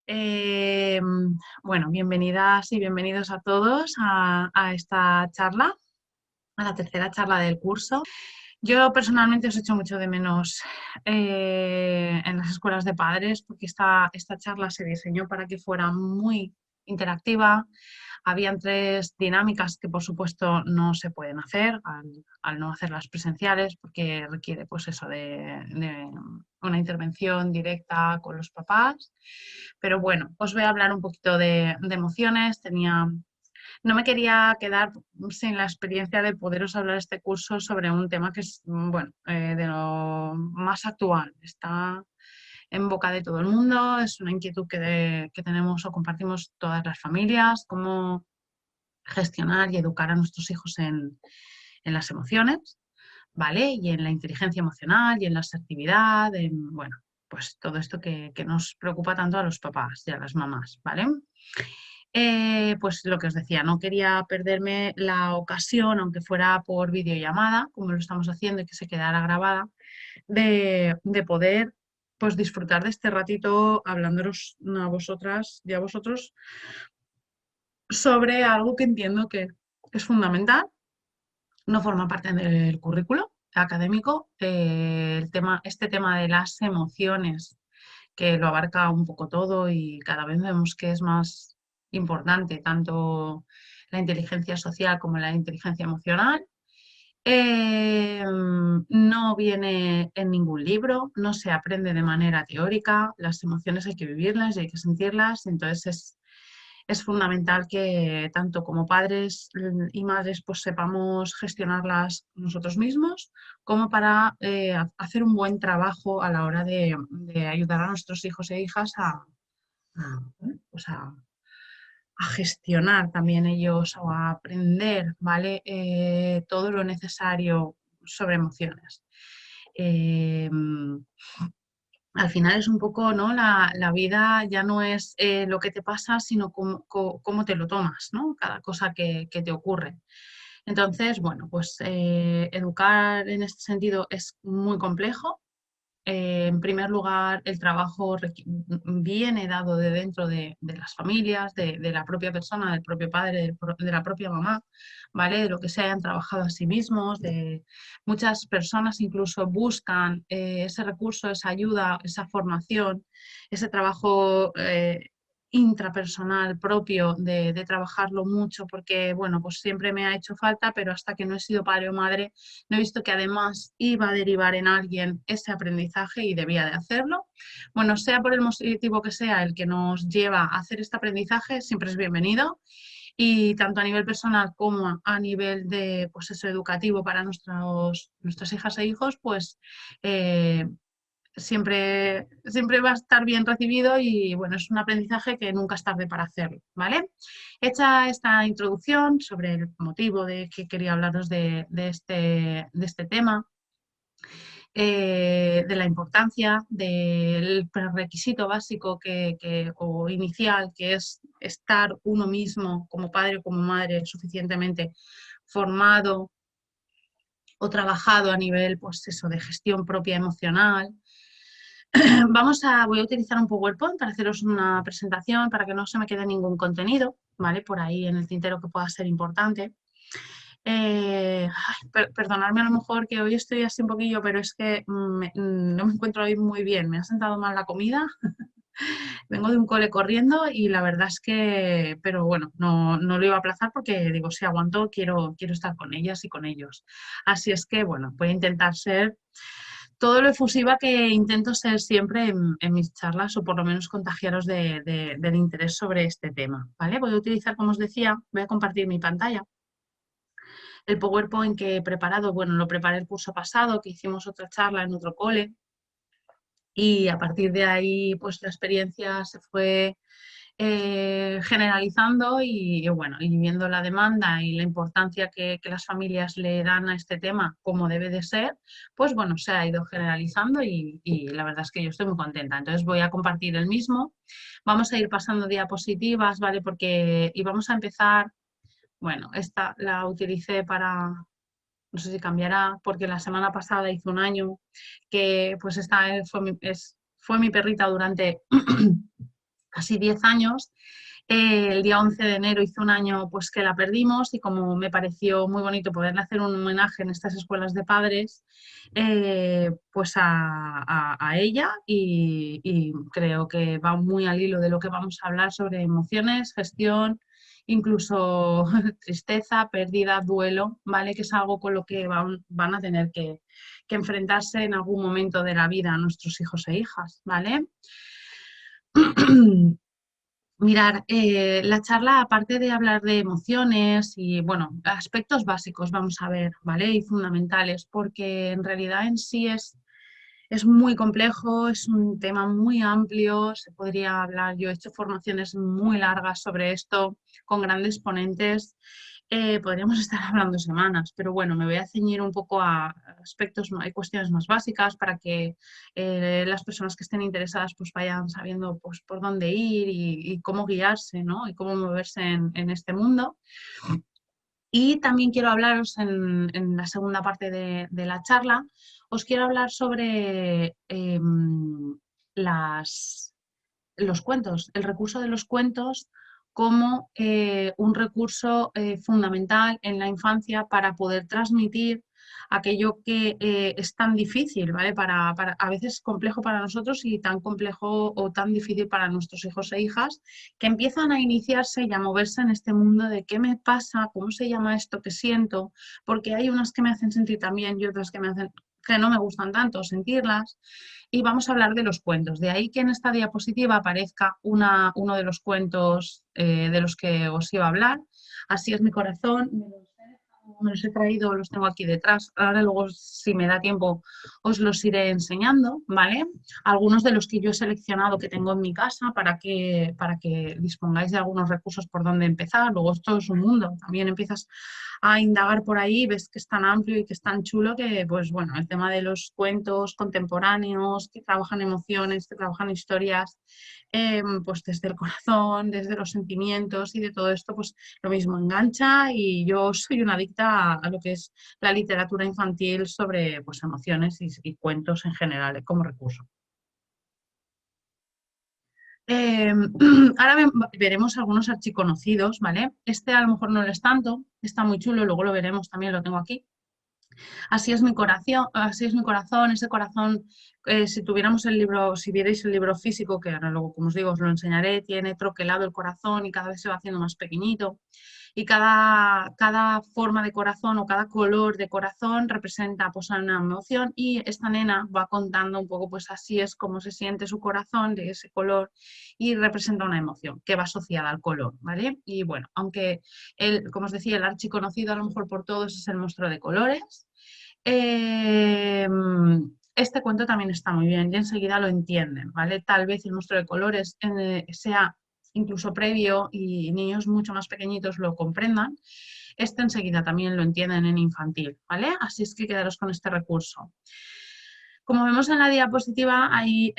Eh, bueno, bienvenidas y bienvenidos a todos a esta charla, a la tercera charla del curso. Yo personalmente os echo mucho de menos en las escuelas de padres porque esta charla se diseñó para que fuera muy interactiva. Habían tres dinámicas que por supuesto no se pueden hacer al no hacerlas presenciales porque requiere pues eso de una intervención directa con los papás. Pero bueno, os voy a hablar un poquito de emociones. No me quería quedar sin la experiencia de poderos hablar este curso sobre un tema que es, bueno, de lo más actual. Está en boca de todo el mundo, es una inquietud que tenemos o compartimos todas las familias, cómo gestionar y educar a nuestros hijos en las emociones, ¿vale? Y en la inteligencia emocional y en la asertividad, bueno, pues todo esto que nos preocupa tanto a los papás y a las mamás, ¿vale? Pues lo que os decía, no quería perderme la ocasión, aunque fuera por videollamada, como lo estamos haciendo y que se quedara grabada, de poder pues disfrutar de este ratito hablándonos a vosotras y a vosotros sobre algo que entiendo que es fundamental, no forma parte del currículo académico, este tema de las emociones, que lo abarca un poco todo y cada vez vemos que es más importante tanto la inteligencia social como la inteligencia emocional. No viene en ningún libro, no se aprende de manera teórica, las emociones hay que vivirlas y hay que sentirlas, entonces es fundamental que tanto como padres y madres pues sepamos gestionarlas nosotros mismos, como para hacer un buen trabajo a la hora de ayudar a nuestros hijos e hijas pues a gestionar también ellos o a aprender, ¿vale? Todo lo necesario sobre emociones. Eh, Al final es un poco, ¿no? La vida ya no es lo que te pasa, sino cómo te lo tomas, ¿no? Cada cosa que te ocurre. Entonces, bueno, pues educar en este sentido es muy complejo. En primer lugar, el trabajo viene dado de dentro de las familias, de la propia persona, del propio padre, de la propia mamá, ¿vale? De lo que se hayan trabajado a sí mismos, de muchas personas incluso buscan ese recurso, esa ayuda, esa formación, ese trabajo intrapersonal propio de trabajarlo mucho, porque, bueno, pues siempre me ha hecho falta, pero hasta que no he sido padre o madre, no he visto que además iba a derivar en alguien ese aprendizaje y debía de hacerlo. Bueno, sea por el motivo que sea el que nos lleva a hacer este aprendizaje, siempre es bienvenido. Y tanto a nivel personal como a nivel de pues eso, educativo para nuestras hijas e hijos, pues siempre va a estar bien recibido y bueno, es un aprendizaje que nunca es tarde para hacerlo, ¿vale? Hecha esta introducción sobre el motivo de que quería hablaros de este tema, de la importancia del requisito básico o inicial, que es estar uno mismo como padre o como madre suficientemente formado o trabajado a nivel, pues eso, de gestión propia emocional. Voy a utilizar un PowerPoint para haceros una presentación para que no se me quede ningún contenido, ¿vale? Por ahí en el tintero que pueda ser importante. Perdonadme a lo mejor que hoy estoy así un poquillo, pero es que no me encuentro hoy muy bien. Me ha sentado mal la comida, vengo de un cole corriendo y la verdad es que, pero bueno, no lo iba a aplazar porque digo, si aguanto, quiero estar con ellas y con ellos. Así es que, bueno, voy a intentar ser todo lo efusiva que intento ser siempre en mis charlas o por lo menos contagiaros del interés sobre este tema, ¿vale? Voy a utilizar, como os decía, voy a compartir mi pantalla. El PowerPoint que he preparado, bueno, lo preparé el curso pasado, que hicimos otra charla en otro cole y a partir de ahí, pues la experiencia se fue generalizando y, bueno, y viendo la demanda y la importancia que las familias le dan a este tema como debe de ser, pues bueno, se ha ido generalizando y la verdad es que yo estoy muy contenta. Entonces voy a compartir el mismo. Vamos a ir pasando diapositivas, ¿vale? Y vamos a empezar, bueno, esta la utilicé para, no sé si cambiará, porque la semana pasada hizo un año que pues esta fue mi perrita durante casi 10 años. El día 11 de enero hizo un año pues, que la perdimos y como me pareció muy bonito poderle hacer un homenaje en estas escuelas de padres, pues a ella y creo que va muy al hilo de lo que vamos a hablar sobre emociones, gestión, incluso tristeza, pérdida, duelo, ¿vale? Que es algo con lo que van a tener que enfrentarse en algún momento de la vida nuestros hijos e hijas, ¿vale? Mirar, la charla, aparte de hablar de emociones y, bueno, aspectos básicos, vamos a ver, ¿vale? Y fundamentales, porque en realidad en sí es muy complejo, es un tema muy amplio, se podría hablar, yo he hecho formaciones muy largas sobre esto, con grandes ponentes, podríamos estar hablando semanas, pero bueno, me voy a ceñir un poco a aspectos, hay cuestiones más básicas para que las personas que estén interesadas pues vayan sabiendo pues, por dónde ir y cómo guiarse, ¿no? Y cómo moverse en este mundo. Y también quiero hablaros en la segunda parte de la charla, os quiero hablar sobre los cuentos, el recurso de los cuentos como un recurso fundamental en la infancia para poder transmitir aquello que es tan difícil, ¿vale? A veces complejo para nosotros y tan complejo o tan difícil para nuestros hijos e hijas, que empiezan a iniciarse y a moverse en este mundo de qué me pasa, cómo se llama esto que siento, porque hay unas que me hacen sentir también y otras que me hacen que no me gustan tanto sentirlas, y vamos a hablar de los cuentos. De ahí que en esta diapositiva aparezca uno de los cuentos de los que os iba a hablar. Así es mi corazón. Me los he traído, los tengo aquí detrás. Ahora luego, si me da tiempo, os los iré enseñando, ¿vale? Algunos de los que yo he seleccionado que tengo en mi casa para que dispongáis de algunos recursos por donde empezar. Luego esto es un mundo. También empiezas a indagar por ahí, ves que es tan amplio y que es tan chulo que, pues bueno, el tema de los cuentos contemporáneos, que trabajan emociones, que trabajan historias, pues desde el corazón, desde los sentimientos y de todo esto, pues lo mismo engancha y yo soy una adicta a lo que es la literatura infantil sobre pues, emociones y cuentos en general como recurso. Eh, ahora veremos algunos archiconocidos, ¿vale? Este a lo mejor no lo es tanto, está muy chulo, luego lo veremos, también lo tengo aquí. Así es mi corazón, ese corazón, si tuviéramos el libro, si vierais el libro físico, que ahora luego, como os digo, os lo enseñaré, tiene troquelado el corazón y cada vez se va haciendo más pequeñito. Y cada forma de corazón o cada color de corazón representa pues, una emoción y esta nena va contando un poco, pues así es como se siente su corazón de ese color y representa una emoción que va asociada al color, ¿vale? Y bueno, aunque como os decía, el archiconocido a lo mejor por todos es el monstruo de colores, eh, este cuento también está muy bien y enseguida lo entienden, ¿vale? Tal vez el monstruo de colores sea incluso previo y niños mucho más pequeñitos lo comprendan. Este enseguida también lo entienden en infantil, ¿vale? Así es que quedaros con este recurso. Como vemos en la diapositiva, hay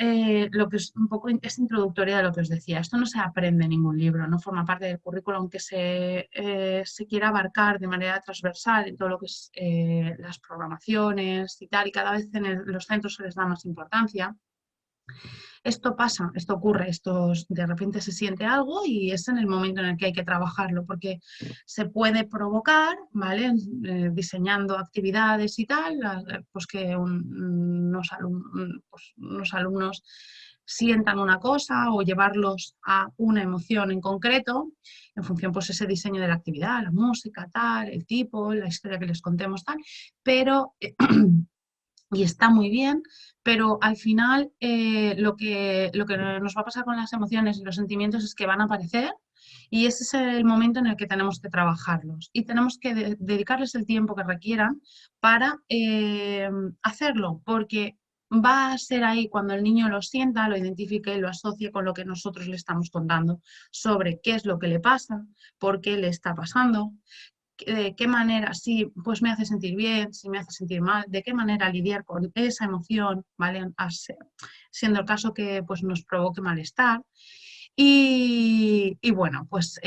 lo que es un poco es introductoria de lo que os decía. Esto no se aprende en ningún libro, no forma parte del currículum, aunque se quiera abarcar de manera transversal en todo lo que es las programaciones y tal, y cada vez en los centros se les da más importancia. Esto pasa, esto ocurre, de repente se siente algo y es en el momento en el que hay que trabajarlo, porque se puede provocar, ¿vale? Diseñando actividades y tal, pues que pues unos alumnos sientan una cosa o llevarlos a una emoción en concreto, en función pues ese diseño de la actividad, la música, tal, el tipo, la historia que les contemos, tal, pero y está muy bien, pero al final lo que nos va a pasar con las emociones y los sentimientos es que van a aparecer y ese es el momento en el que tenemos que trabajarlos y tenemos que dedicarles el tiempo que requieran para hacerlo, porque va a ser ahí cuando el niño lo sienta, lo identifique y lo asocie con lo que nosotros le estamos contando sobre qué es lo que le pasa, por qué le está pasando, de qué manera, si pues me hace sentir bien, si me hace sentir mal, de qué manera lidiar con esa emoción, ¿vale? Siendo el caso que pues, nos provoque malestar. Y bueno, pues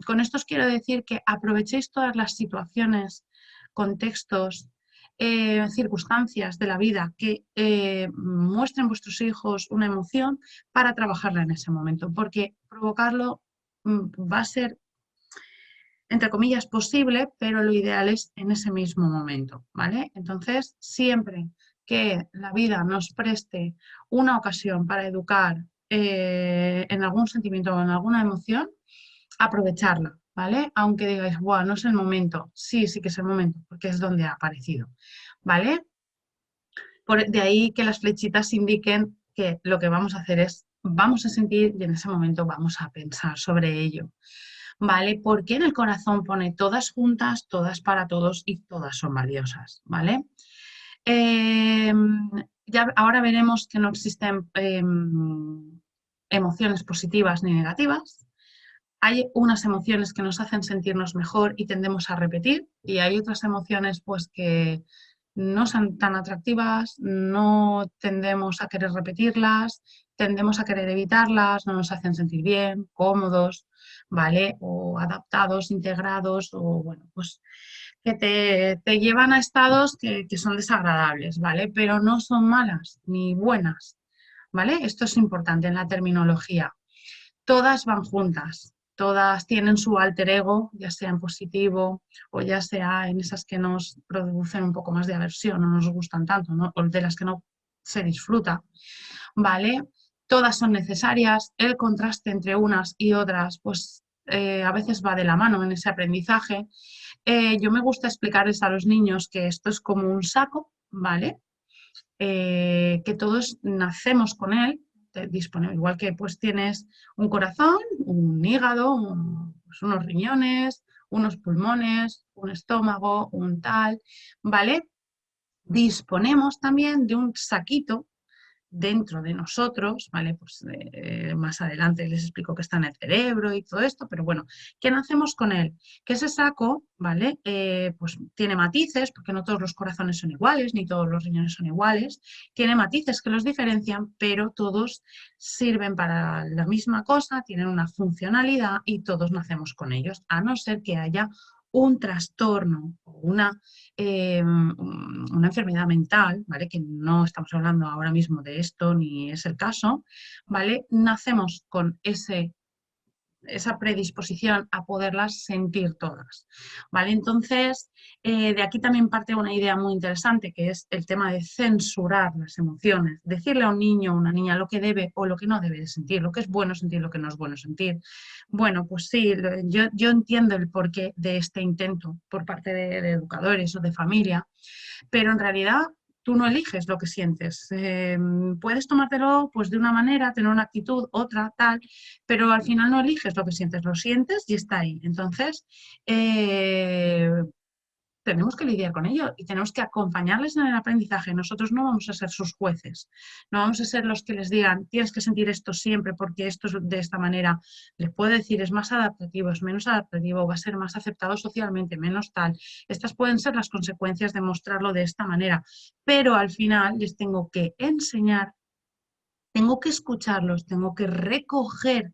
con esto os quiero decir que aprovechéis todas las situaciones, contextos, circunstancias de la vida que muestren vuestros hijos una emoción para trabajarla en ese momento, porque provocarlo va a ser, entre comillas, posible, pero lo ideal es en ese mismo momento, ¿vale? Entonces, siempre que la vida nos preste una ocasión para educar en algún sentimiento o en alguna emoción, aprovecharla, ¿vale? Aunque digáis, bueno, no es el momento. Sí, sí que es el momento, porque es donde ha aparecido, ¿vale? De ahí que las flechitas indiquen que lo que vamos a hacer es, vamos a sentir y en ese momento vamos a pensar sobre ello, ¿vale? Porque en el corazón pone todas juntas, todas para todos y todas son valiosas, ¿vale? Eh, ya ahora veremos que no existen emociones positivas ni negativas. Hay unas emociones que nos hacen sentirnos mejor y tendemos a repetir, y hay otras emociones pues que no son tan atractivas, no tendemos a querer repetirlas, tendemos a querer evitarlas, no nos hacen sentir bien, cómodos, ¿vale? O adaptados, integrados, o bueno, pues que te llevan a estados que son desagradables, ¿vale? Pero no son malas ni buenas, ¿vale? Esto es importante en la terminología. Todas van juntas, todas tienen su alter ego, ya sea en positivo o ya sea en esas que nos producen un poco más de aversión, no nos gustan tanto, ¿no? O de las que no se disfruta, ¿vale? Todas son necesarias, el contraste entre unas y otras, pues a veces va de la mano en ese aprendizaje. Yo me gusta explicarles a los niños que esto es como un saco, ¿vale? Que todos nacemos con él, disponible, igual que pues tienes un corazón, un hígado, pues, unos riñones, unos pulmones, un estómago, un tal, ¿vale? Disponemos también de un saquito dentro de nosotros, ¿vale? Pues más adelante les explico que está en el cerebro y todo esto, pero bueno, ¿qué hacemos con él? Que ese saco, ¿vale? Pues tiene matices, porque no todos los corazones son iguales, ni todos los riñones son iguales, tiene matices que los diferencian, pero todos sirven para la misma cosa, tienen una funcionalidad y todos nacemos con ellos, a no ser que haya un trastorno o una enfermedad mental, ¿vale? Que no estamos hablando ahora mismo de esto ni es el caso, ¿vale? Nacemos con esa predisposición a poderlas sentir todas, ¿vale? Entonces, de aquí también parte una idea muy interesante, que es el tema de censurar las emociones, decirle a un niño o una niña lo que debe o lo que no debe de sentir, lo que es bueno sentir, lo que no es bueno sentir. Bueno, pues sí, yo entiendo el porqué de este intento por parte de educadores o de familia, pero en realidad tú no eliges lo que sientes. Puedes tomártelo pues de una manera, tener una actitud, otra, tal, pero al final no eliges lo que sientes, lo sientes y está ahí. Entonces, eh, tenemos que lidiar con ello y tenemos que acompañarles en el aprendizaje. Nosotros no vamos a ser sus jueces, no vamos a ser los que les digan tienes que sentir esto siempre porque esto es de esta manera. Les puedo decir es más adaptativo, es menos adaptativo, va a ser más aceptado socialmente, menos tal. Estas pueden ser las consecuencias de mostrarlo de esta manera, pero al final les tengo que enseñar, tengo que escucharlos, tengo que recoger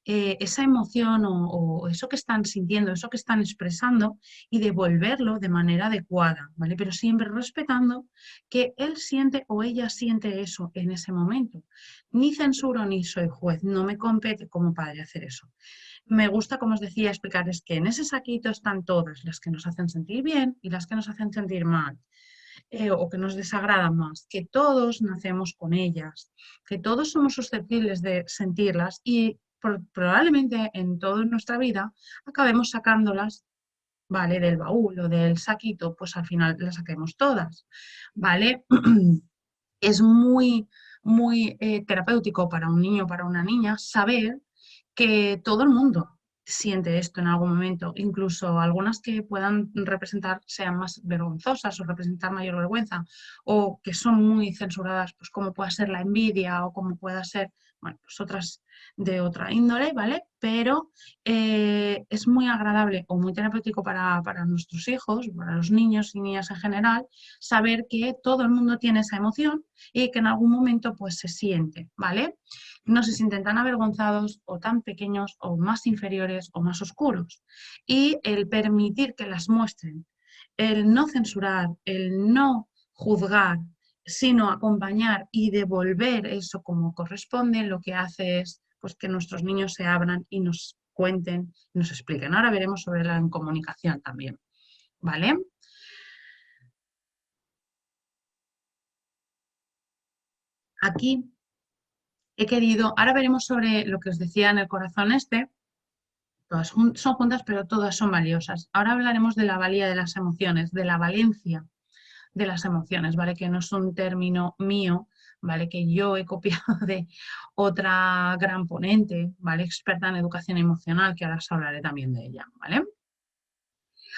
esa emoción o eso que están sintiendo, eso que están expresando y devolverlo de manera adecuada, ¿vale? Pero siempre respetando que él siente o ella siente eso en ese momento. Ni censuro ni soy juez, no me compete como padre hacer eso. Me gusta, como os decía, explicarles que en ese saquito están todas las que nos hacen sentir bien y las que nos hacen sentir mal. O que nos desagradan más, que todos nacemos con ellas, que todos somos susceptibles de sentirlas y probablemente en toda nuestra vida acabemos sacándolas, ¿vale? Del baúl o del saquito, pues al final las saquemos todas, ¿vale? Es muy terapéutico para un niño o para una niña saber que todo el mundo siente esto en algún momento, incluso algunas que puedan representar, sean más vergonzosas o representar mayor vergüenza, o que son muy censuradas, pues como pueda ser la envidia o como pueda ser, bueno, pues otras de otra índole, ¿vale? Pero es muy agradable o muy terapéutico para nuestros hijos, para los niños y niñas en general, saber que todo el mundo tiene esa emoción y que en algún momento pues se siente, ¿vale? No se sienten tan avergonzados o tan pequeños o más inferiores o más oscuros. Y el permitir que las muestren el no censurar, el no juzgar, sino acompañar y devolver eso como corresponde, lo que hace es pues, que nuestros niños se abran y nos cuenten, nos expliquen. Ahora veremos sobre la incomunicación también, ¿vale? Aquí he querido, ahora veremos sobre lo que os decía en el corazón este, todas son juntas, pero todas son valiosas. Ahora hablaremos de la valía de las emociones, de la valencia de las emociones, ¿vale? Que no es un término mío, ¿vale? Que yo he copiado de otra gran ponente, ¿vale? Experta en educación emocional, que ahora os hablaré también de ella, ¿vale?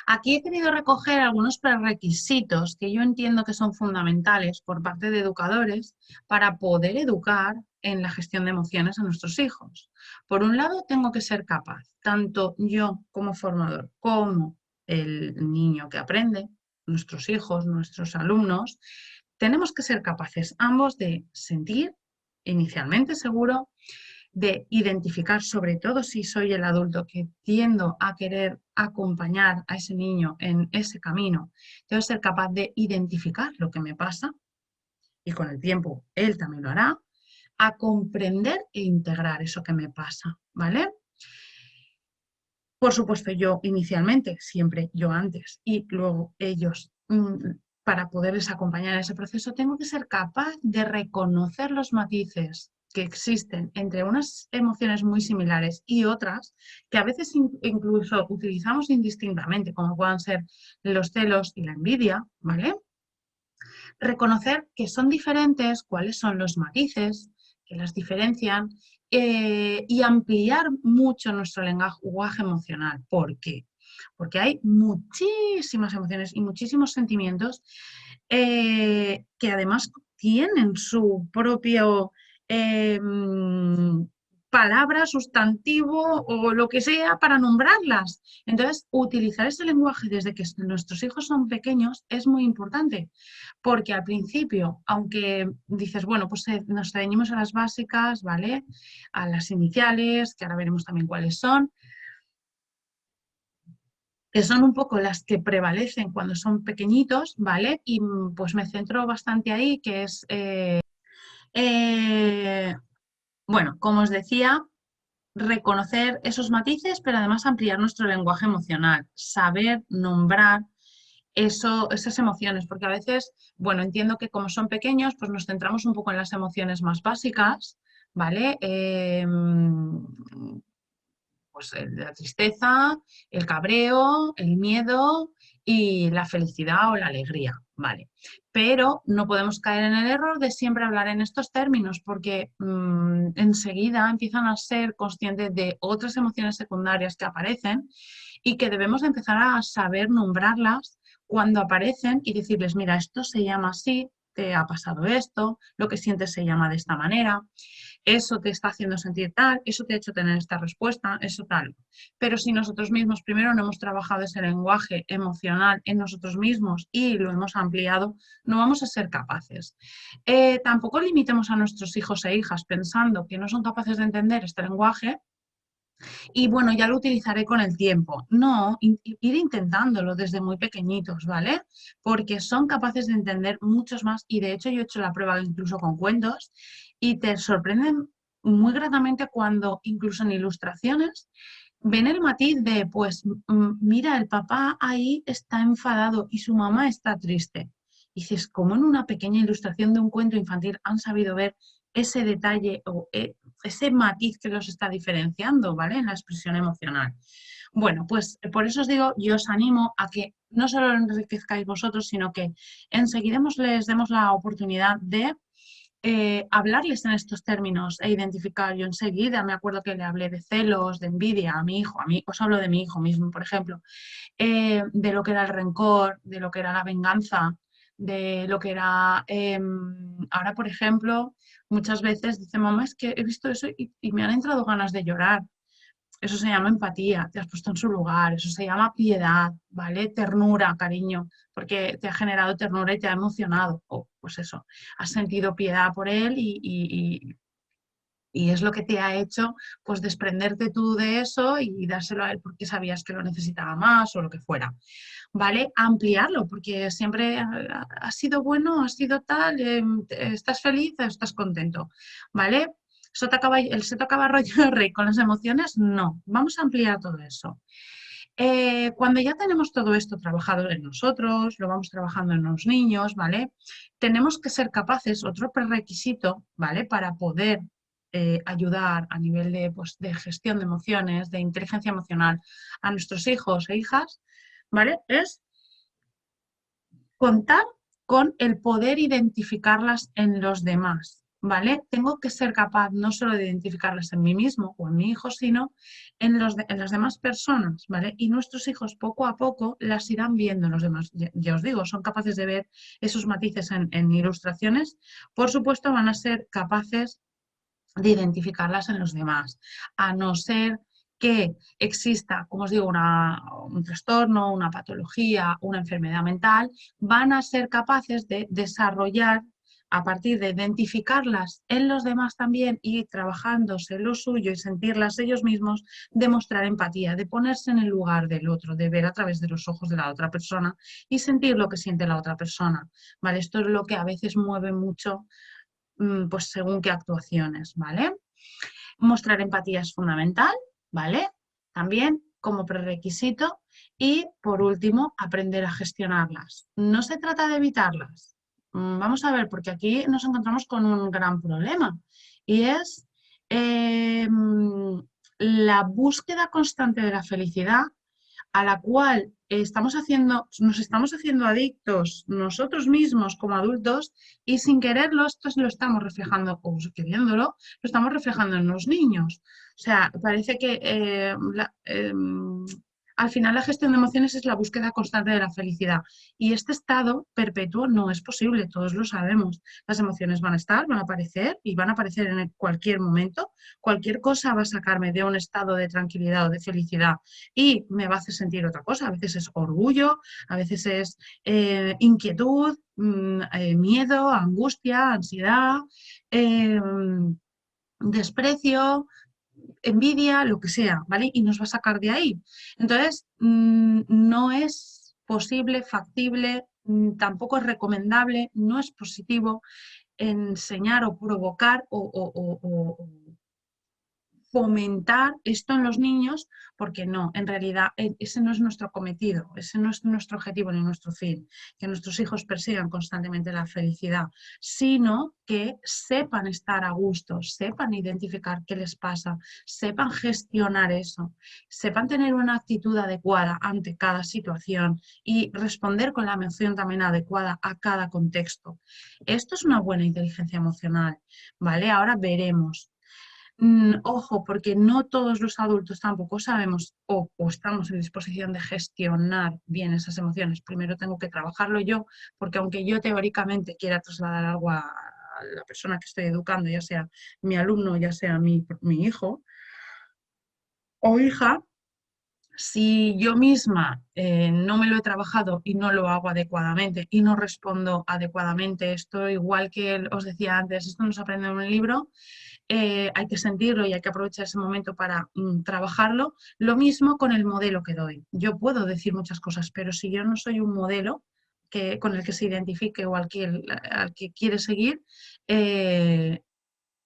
Aquí he querido recoger algunos prerequisitos que yo entiendo que son fundamentales por parte de educadores para poder educar en la gestión de emociones a nuestros hijos. Por un lado, tengo que ser capaz, tanto yo como formador, como el niño que aprende, nuestros hijos, nuestros alumnos, tenemos que ser capaces ambos de sentir, inicialmente seguro, de identificar, sobre todo si soy el adulto que tiendo a querer acompañar a ese niño en ese camino, tengo que ser capaz de identificar lo que me pasa y con el tiempo él también lo hará, a comprender e integrar eso que me pasa, ¿vale? Por supuesto, yo inicialmente, siempre yo antes y luego ellos, para poderles acompañar en ese proceso, tengo que ser capaz de reconocer los matices que existen entre unas emociones muy similares y otras que a veces incluso utilizamos indistintamente, como puedan ser los celos y la envidia, ¿vale? Reconocer que son diferentes, cuáles son los matices que las diferencian y ampliar mucho nuestro lenguaje emocional. ¿Por qué? Porque hay muchísimas emociones y muchísimos sentimientos que además tienen su propio eh, palabra, sustantivo o lo que sea para nombrarlas. Entonces, utilizar ese lenguaje desde que nuestros hijos son pequeños es muy importante, porque al principio, aunque dices, bueno, pues nos ceñimos a las básicas, ¿vale? A las iniciales, que ahora veremos también cuáles son, que son un poco las que prevalecen cuando son pequeñitos, ¿vale? Y pues me centro bastante ahí, que es, eh, bueno, como os decía, reconocer esos matices, pero además ampliar nuestro lenguaje emocional, saber nombrar esas emociones, porque a veces, bueno, entiendo que como son pequeños, pues nos centramos un poco en las emociones más básicas, ¿vale? Pues la tristeza, el cabreo, el miedo y la felicidad o la alegría, ¿vale? Pero no podemos caer en el error de siempre hablar en estos términos porque enseguida empiezan a ser conscientes de otras emociones secundarias que aparecen y que debemos empezar a saber nombrarlas cuando aparecen y decirles, mira, esto se llama así, te ha pasado esto, lo que sientes se llama de esta manera, eso te está haciendo sentir tal, eso te ha hecho tener esta respuesta, eso tal. Pero si nosotros mismos primero no hemos trabajado ese lenguaje emocional en nosotros mismos y lo hemos ampliado, no vamos a ser capaces. Tampoco limitemos a nuestros hijos e hijas pensando que no son capaces de entender este lenguaje y bueno, ya lo utilizaré con el tiempo. No, ir intentándolo desde muy pequeñitos, ¿vale? Porque son capaces de entender muchos más y de hecho yo he hecho la prueba incluso con cuentos y te sorprenden muy gratamente cuando incluso en ilustraciones ven el matiz de, pues, mira, el papá ahí está enfadado y su mamá está triste. Y dices, como en una pequeña ilustración de un cuento infantil han sabido ver ese detalle o ese matiz que los está diferenciando, ¿vale? En la expresión emocional. Bueno, pues por eso os digo, yo os animo a que no solo lo enriquezcáis vosotros, sino que enseguida les demos la oportunidad de hablarles en estos términos e identificar. Yo enseguida me acuerdo que le hablé de celos, de envidia a mi hijo, a mí os hablo de mi hijo mismo, por ejemplo, de lo que era el rencor, de lo que era la venganza, de lo que era, ahora por ejemplo, muchas veces dice, mamá, es que he visto eso y me han entrado ganas de llorar. Eso se llama empatía, te has puesto en su lugar, eso se llama piedad, ¿vale? Ternura, cariño, porque te ha generado ternura y te ha emocionado, o pues eso, has sentido piedad por él Y es lo que te ha hecho pues desprenderte tú de eso y dárselo a él porque sabías que lo necesitaba más o lo que fuera. ¿Vale? Ampliarlo, porque siempre ha sido bueno, ha sido tal, estás feliz, estás contento, ¿vale? El sota caballo rey con las emociones, no. Vamos a ampliar todo eso. Cuando ya tenemos todo esto trabajado en nosotros, lo vamos trabajando en los niños, ¿vale? Tenemos que ser capaces, otro prerequisito, ¿vale? Para poder ayudar a nivel de, pues, de gestión de emociones, de inteligencia emocional a nuestros hijos e hijas, ¿vale? Es contar con el poder identificarlas en los demás, ¿vale? Tengo que ser capaz no solo de identificarlas en mí mismo o en mi hijo, sino en las demás personas, ¿vale? Y nuestros hijos poco a poco las irán viendo en los demás. Ya os digo, son capaces de ver esos matices en ilustraciones. Por supuesto, van a ser capaces de identificarlas en los demás, a no ser que exista, como os digo, un trastorno, una patología, una enfermedad mental, van a ser capaces de desarrollar a partir de identificarlas en los demás también y trabajándose lo suyo y sentirlas ellos mismos, demostrar empatía, de ponerse en el lugar del otro, de ver a través de los ojos de la otra persona y sentir lo que siente la otra persona. ¿Vale? Esto es lo que a veces mueve mucho pues según qué actuaciones, ¿vale? Mostrar empatía es fundamental, ¿vale? También como prerequisito. Y por último, aprender a gestionarlas. No se trata de evitarlas. Vamos a ver, porque aquí nos encontramos con un gran problema y es la búsqueda constante de la felicidad a la cual nos estamos haciendo adictos nosotros mismos como adultos y sin quererlo esto lo estamos reflejando, o queriéndolo, lo estamos reflejando en los niños. O sea, parece que al final la gestión de emociones es la búsqueda constante de la felicidad y este estado perpetuo no es posible, todos lo sabemos. Las emociones van a estar, van a aparecer y van a aparecer en cualquier momento. Cualquier cosa va a sacarme de un estado de tranquilidad o de felicidad y me va a hacer sentir otra cosa. A veces es orgullo, a veces es inquietud, miedo, angustia, ansiedad, eh, desprecio, envidia, lo que sea, ¿vale? Y nos va a sacar de ahí. Entonces, no es posible, factible, tampoco es recomendable, no es positivo enseñar o provocar o fomentar esto en los niños, porque no, en realidad ese no es nuestro cometido, ese no es nuestro objetivo ni nuestro fin, que nuestros hijos persigan constantemente la felicidad, sino que sepan estar a gusto, sepan identificar qué les pasa, sepan gestionar eso, sepan tener una actitud adecuada ante cada situación y responder con la emoción también adecuada a cada contexto. Esto es una buena inteligencia emocional, ¿vale? Ahora veremos. Ojo, porque no todos los adultos tampoco sabemos o estamos en disposición de gestionar bien esas emociones. Primero tengo que trabajarlo yo, porque aunque yo teóricamente quiera trasladar algo a la persona que estoy educando, ya sea mi alumno, ya sea mi hijo o hija, si yo misma no me lo he trabajado y no lo hago adecuadamente y no respondo adecuadamente, esto igual que os decía antes, esto no se aprende en un libro, hay que sentirlo y hay que aprovechar ese momento para trabajarlo. Lo mismo con el modelo que doy. Yo puedo decir muchas cosas, pero si yo no soy un modelo con el que se identifique o al que quiere seguir, eh,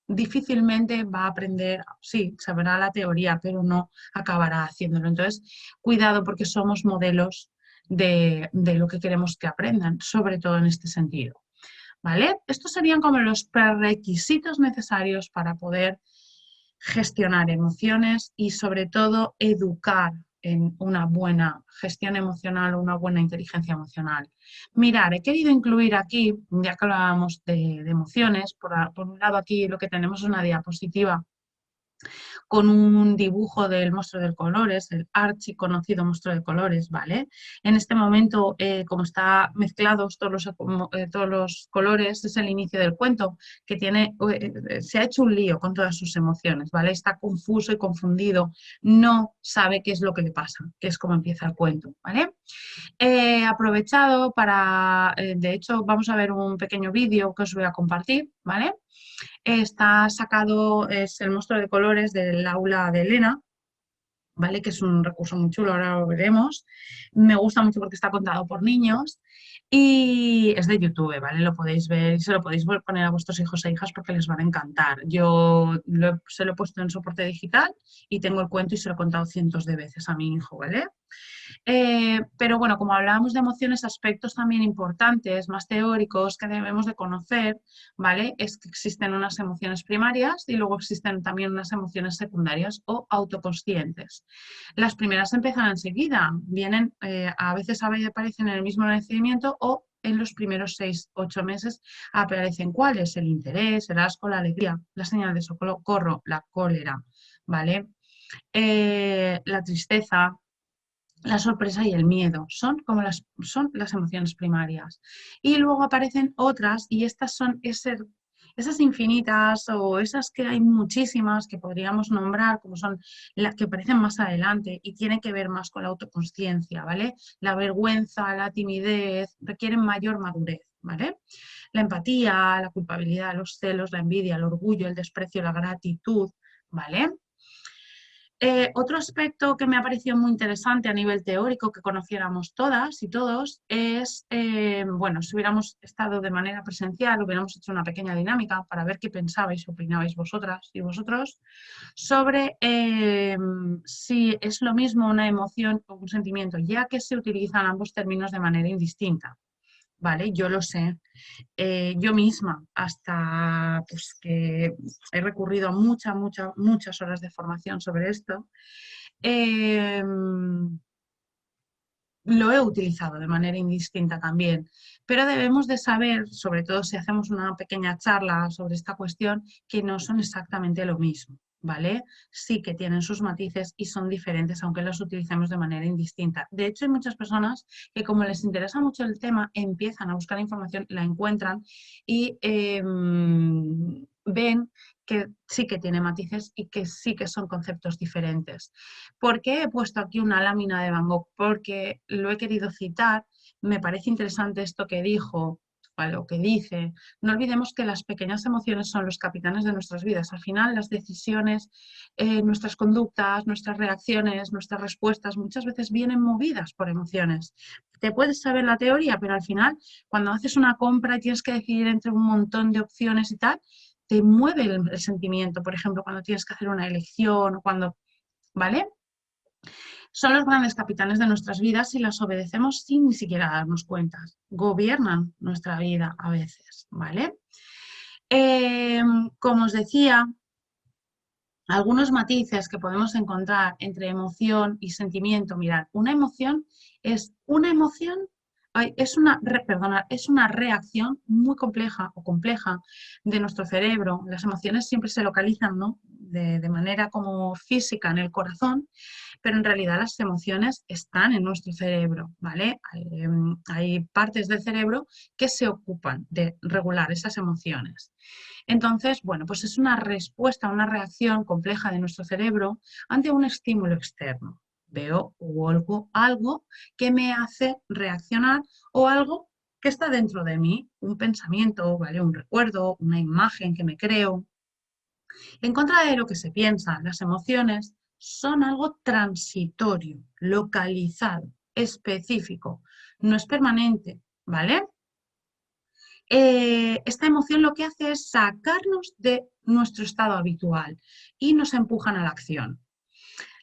difícilmente va a aprender, sí, sabrá la teoría, pero no acabará haciéndolo. Entonces, cuidado porque somos modelos de lo que queremos que aprendan, sobre todo en este sentido. ¿Vale? Estos serían como los prerequisitos necesarios para poder gestionar emociones y sobre todo educar en una buena gestión emocional o una buena inteligencia emocional. Mirar, he querido incluir aquí, ya que hablábamos de emociones, por un lado aquí lo que tenemos es una diapositiva con un dibujo del monstruo de colores, el archiconocido monstruo de colores, ¿vale? En este momento, como está mezclados todos los colores, es el inicio del cuento, que se ha hecho un lío con todas sus emociones, ¿vale? Está confuso y confundido, no sabe qué es lo que le pasa, que es como empieza el cuento, ¿vale? He aprovechado de hecho, vamos a ver un pequeño vídeo que os voy a compartir, ¿vale? Está sacado, es el monstruo de colores del aula de Elena, ¿vale? Que es un recurso muy chulo, ahora lo veremos. Me gusta mucho porque está contado por niños y es de YouTube, ¿vale? Lo podéis ver y se lo podéis poner a vuestros hijos e hijas porque les van a encantar. Yo se lo he puesto en soporte digital y tengo el cuento y se lo he contado cientos de veces a mi hijo, ¿vale? Pero bueno, como hablábamos de emociones, aspectos también importantes, más teóricos que debemos de conocer, ¿vale? Es que existen unas emociones primarias y luego existen también unas emociones secundarias o autoconscientes. Las primeras empiezan enseguida, vienen, a veces aparecen en el mismo nacimiento o en los primeros 6, 8 meses aparecen cuáles, el interés, el asco, la alegría, la señal de socorro, la cólera, ¿vale? La tristeza, la sorpresa y el miedo son las emociones primarias. Y luego aparecen otras y estas son esas infinitas o esas que hay muchísimas que podríamos nombrar como son las que aparecen más adelante y tienen que ver más con la autoconsciencia, ¿vale? La vergüenza, la timidez requieren mayor madurez, ¿vale? La empatía, la culpabilidad, los celos, la envidia, el orgullo, el desprecio, la gratitud, ¿vale? Otro aspecto que me ha parecido muy interesante a nivel teórico que conociéramos todas y todos es, bueno, si hubiéramos estado de manera presencial, hubiéramos hecho una pequeña dinámica para ver qué pensabais, opinabais vosotras y vosotros sobre si es lo mismo una emoción o un sentimiento, ya que se utilizan ambos términos de manera indistinta. ¿Vale? Yo lo sé. Yo misma, hasta pues, que he recurrido a muchas horas de formación sobre esto, eh, lo he utilizado de manera indistinta también, pero debemos de saber, sobre todo si hacemos una pequeña charla sobre esta cuestión, que no son exactamente lo mismo, ¿vale? Sí que tienen sus matices y son diferentes, aunque los utilicemos de manera indistinta. De hecho, hay muchas personas que como les interesa mucho el tema, empiezan a buscar información, la encuentran y ven que sí que tiene matices y que sí que son conceptos diferentes. ¿Por qué he puesto aquí una lámina de Van Gogh? Porque lo he querido citar, me parece interesante esto que dijo, o lo que dice. No olvidemos que las pequeñas emociones son los capitanes de nuestras vidas. Al final, las decisiones, nuestras conductas, nuestras reacciones, nuestras respuestas, muchas veces vienen movidas por emociones. Te puedes saber la teoría, pero al final, cuando haces una compra y tienes que decidir entre un montón de opciones y tal, te mueve el sentimiento. Por ejemplo, cuando tienes que hacer una elección o cuando, ¿vale? Son los grandes capitanes de nuestras vidas y las obedecemos sin ni siquiera darnos cuenta. Gobiernan nuestra vida a veces, ¿vale? Como os decía, algunos matices que podemos encontrar entre emoción y sentimiento. Mirad, una emoción es una emoción, es una reacción muy compleja o compleja de nuestro cerebro. Las emociones siempre se localizan, ¿no? De manera como física en el corazón, pero en realidad las emociones están en nuestro cerebro, ¿vale? Hay partes del cerebro que se ocupan de regular esas emociones. Entonces, bueno, pues es una respuesta, una reacción compleja de nuestro cerebro ante un estímulo externo. Veo o algo que me hace reaccionar o algo que está dentro de mí, un pensamiento, ¿vale? Un recuerdo, una imagen que me creo. En contra de lo que se piensa, las emociones son algo transitorio, localizado, específico, no es permanente, ¿vale? Esta emoción lo que hace es sacarnos de nuestro estado habitual y nos empujan a la acción.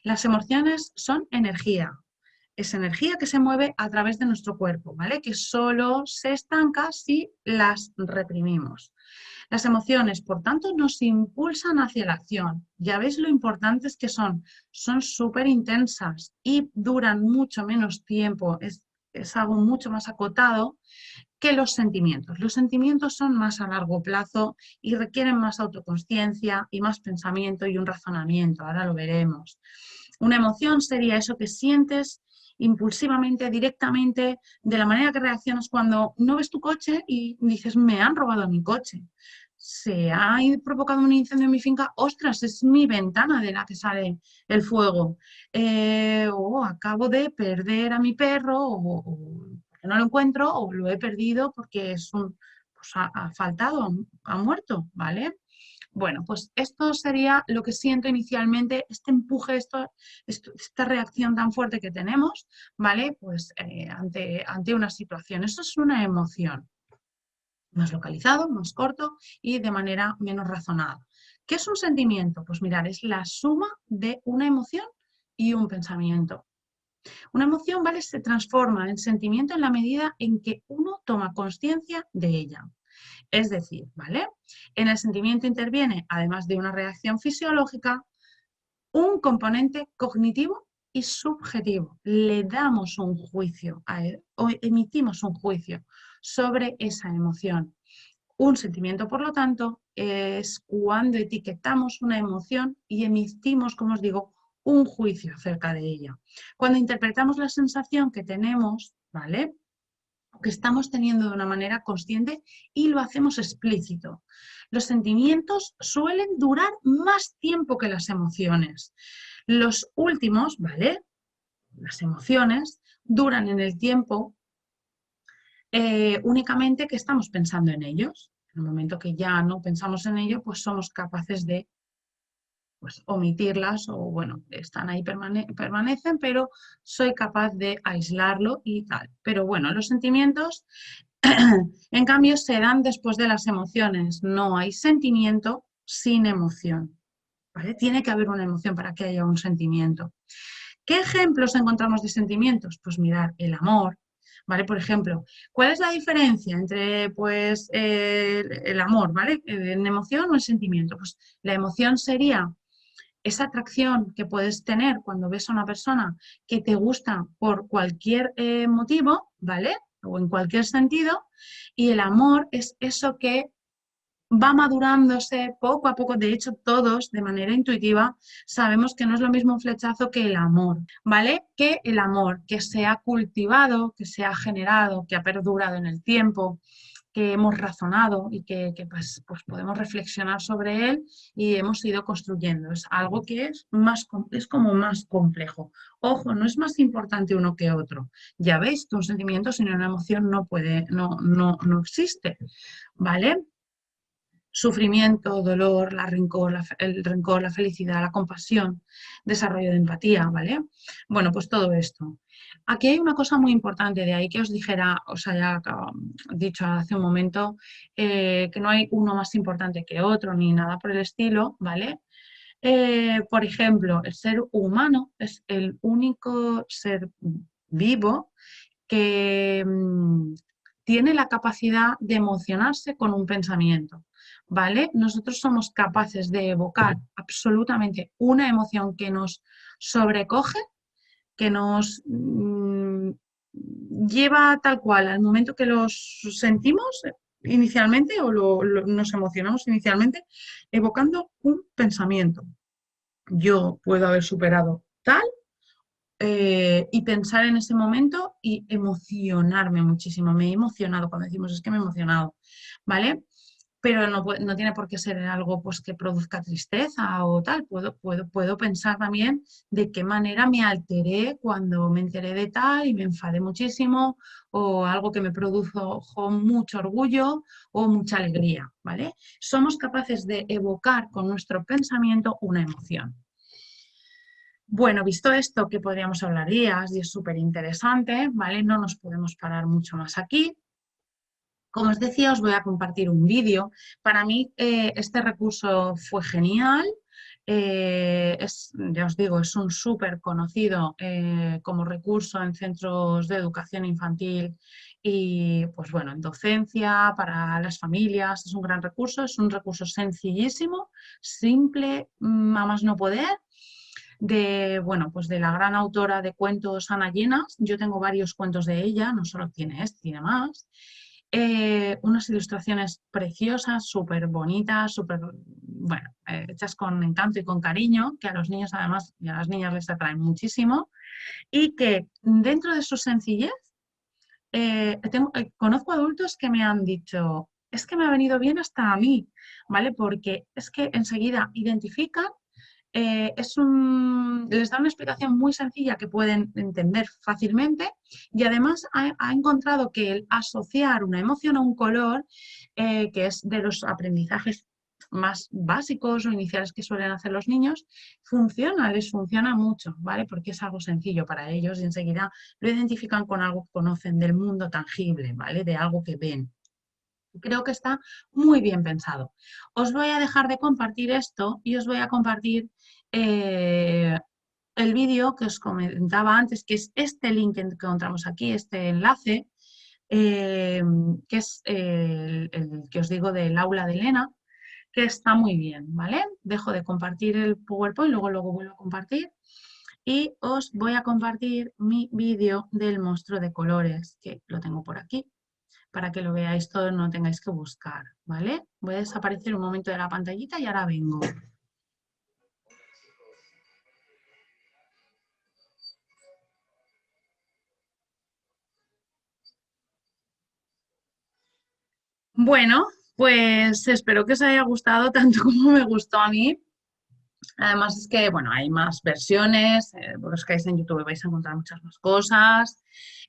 Las emociones son energía, es energía que se mueve a través de nuestro cuerpo, ¿vale? Que solo se estanca si las reprimimos. Las emociones, por tanto, nos impulsan hacia la acción. Ya veis lo importantes que son súper intensas y duran mucho menos tiempo, es algo mucho más acotado que los sentimientos. Los sentimientos son más a largo plazo y requieren más autoconsciencia y más pensamiento y un razonamiento. Ahora lo veremos. Una emoción sería eso que sientes impulsivamente, directamente, de la manera que reaccionas cuando no ves tu coche y dices, me han robado mi coche. Se ha provocado un incendio en mi finca, ostras, es mi ventana de la que sale el fuego. O acabo de perder a mi perro, o porque no lo encuentro, o lo he perdido porque es pues ha faltado, ha muerto, ¿vale? Bueno, pues esto sería lo que siento inicialmente, este empuje, esta reacción tan fuerte que tenemos, ¿vale? Pues ante una situación. Eso es una emoción. Más localizado, más corto y de manera menos razonada. ¿Qué es un sentimiento? Pues mirar, es la suma de una emoción y un pensamiento. Una emoción, ¿vale?, se transforma en sentimiento en la medida en que uno toma conciencia de ella. Es decir, ¿vale? En el sentimiento interviene, además de una reacción fisiológica, un componente cognitivo y subjetivo. Le damos un juicio o emitimos un juicio sobre esa emoción. Un sentimiento, por lo tanto, es cuando etiquetamos una emoción y emitimos, como os digo, un juicio acerca de ella. Cuando interpretamos la sensación que tenemos, ¿vale?, que estamos teniendo de una manera consciente y lo hacemos explícito. Los sentimientos suelen durar más tiempo que las emociones. Los últimos, ¿vale?, las emociones, duran en el tiempo únicamente que estamos pensando en ellos. En el momento que ya no pensamos en ello, pues somos capaces de pues, omitirlas o, bueno, están ahí, permanecen, pero soy capaz de aislarlo y tal. Pero bueno, los sentimientos, en cambio, se dan después de las emociones. No hay sentimiento sin emoción, ¿vale? Tiene que haber una emoción para que haya un sentimiento. ¿Qué ejemplos encontramos de sentimientos? Pues mirar, el amor, ¿vale? Por ejemplo, ¿cuál es la diferencia entre pues, el amor, ¿vale?, en emoción o en sentimiento? Pues la emoción sería esa atracción que puedes tener cuando ves a una persona que te gusta por cualquier motivo, ¿vale?, o en cualquier sentido, y el amor es eso que va madurándose poco a poco. De hecho, todos de manera intuitiva sabemos que no es lo mismo un flechazo que el amor, ¿vale? Que el amor que se ha cultivado, que se ha generado, que ha perdurado en el tiempo, que hemos razonado y que pues podemos reflexionar sobre él y hemos ido construyendo. Es algo que es como más complejo. Ojo, no es más importante uno que otro. Ya veis que un sentimiento sin una emoción no existe, ¿vale? Sufrimiento, dolor, el rencor, la felicidad, la compasión, desarrollo de empatía, ¿vale? Bueno, pues todo esto. Aquí hay una cosa muy importante, de ahí que os dijera, os haya dicho hace un momento, que no hay uno más importante que otro, ni nada por el estilo, ¿vale? Por ejemplo, el ser humano es el único ser vivo que tiene la capacidad de emocionarse con un pensamiento, ¿vale? Nosotros somos capaces de evocar absolutamente una emoción que nos sobrecoge, que nos lleva tal cual al momento que los sentimos inicialmente o nos emocionamos inicialmente, evocando un pensamiento. Yo puedo haber superado tal y pensar en ese momento y emocionarme muchísimo. Me he emocionado, cuando decimos es que me he emocionado, ¿vale? Pero no tiene por qué ser algo pues, que produzca tristeza o tal. Puedo pensar también de qué manera me alteré cuando me enteré de tal y me enfadé muchísimo, o algo que me produjo mucho orgullo o mucha alegría, ¿vale? Somos capaces de evocar con nuestro pensamiento una emoción. Bueno, visto esto, que podríamos hablar días y es súper interesante, ¿vale? No nos podemos parar mucho más aquí. Como os decía, os voy a compartir un vídeo. Para mí este recurso fue genial. Ya os digo, es un súper conocido como recurso en centros de educación infantil y, pues bueno, en docencia, para las familias. Es un gran recurso, es un recurso sencillísimo, simple, a más no poder. Bueno, pues de la gran autora de cuentos Ana Llenas. Yo tengo varios cuentos de ella, no solo tiene este, tiene más. Unas ilustraciones preciosas, súper bonitas, súper, bueno, hechas con encanto y con cariño, que a los niños además y a las niñas les atraen muchísimo, y que dentro de su sencillez, conozco adultos que me han dicho, es que me ha venido bien hasta a mí, ¿vale? Porque es que enseguida identifican les da una explicación muy sencilla que pueden entender fácilmente y además ha encontrado que el asociar una emoción a un color, que es de los aprendizajes más básicos o iniciales que suelen hacer los niños, les funciona mucho, ¿vale? Porque es algo sencillo para ellos y enseguida lo identifican con algo que conocen del mundo tangible, ¿vale? De algo que ven. Creo que está muy bien pensado. Os voy a dejar de compartir esto y os voy a compartir eh, el vídeo que os comentaba antes, que es este link que encontramos aquí, este enlace, eh, que es el que os digo del aula de Elena, que está muy bien, ¿vale? Dejo de compartir el PowerPoint, luego vuelvo a compartir y os voy a compartir mi vídeo del monstruo de colores, que lo tengo por aquí, para que lo veáis todo, no tengáis que buscar, ¿vale? Voy a desaparecer un momento de la pantallita y ahora vengo. Bueno, pues espero que os haya gustado tanto como me gustó a mí. Además es que, bueno, hay más versiones, buscáis en YouTube vais a encontrar muchas más cosas.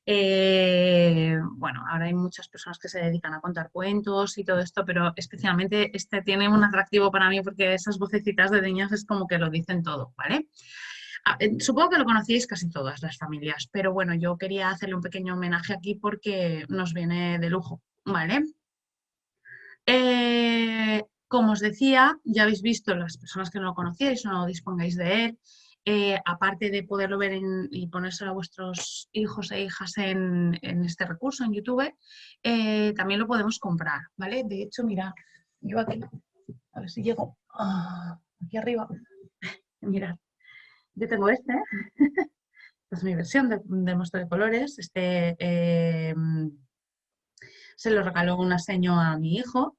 Bueno, ahora hay muchas personas que se dedican a contar cuentos y todo esto, pero especialmente este tiene un atractivo para mí porque esas vocecitas de niñas es como que lo dicen todo, ¿vale? Supongo que lo conocéis casi todas las familias, pero bueno, yo quería hacerle un pequeño homenaje aquí porque nos viene de lujo, ¿vale? Como os decía, ya habéis visto las personas que no lo conocíais o no dispongáis de él, aparte de poderlo ver y ponérselo a vuestros hijos e hijas en este recurso en YouTube, también lo podemos comprar, ¿vale? De hecho, mira, yo aquí, a ver si llego aquí arriba, mirad, yo tengo este, esta es mi versión de monstruo de colores, se lo regaló una señora a mi hijo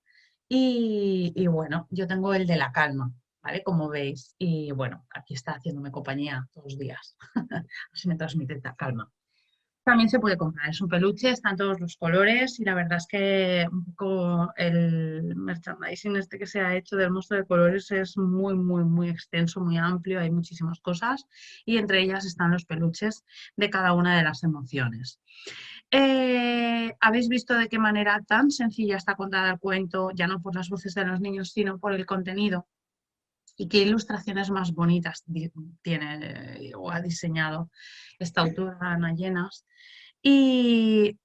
y bueno, yo tengo el de la calma, ¿vale? Como veis, y bueno, aquí está haciéndome compañía todos los días, así me transmite esta calma. También se puede comprar, es un peluche, están todos los colores y la verdad es que un poco el merchandising este que se ha hecho del monstruo de colores es muy, muy, muy extenso, muy amplio, hay muchísimas cosas y entre ellas están los peluches de cada una de las emociones. ¿Habéis visto de qué manera tan sencilla está contada el cuento, ya no por las voces de los niños, sino por el contenido? ¿Y qué ilustraciones más bonitas tiene o ha diseñado esta autora, Ana Llenas? Y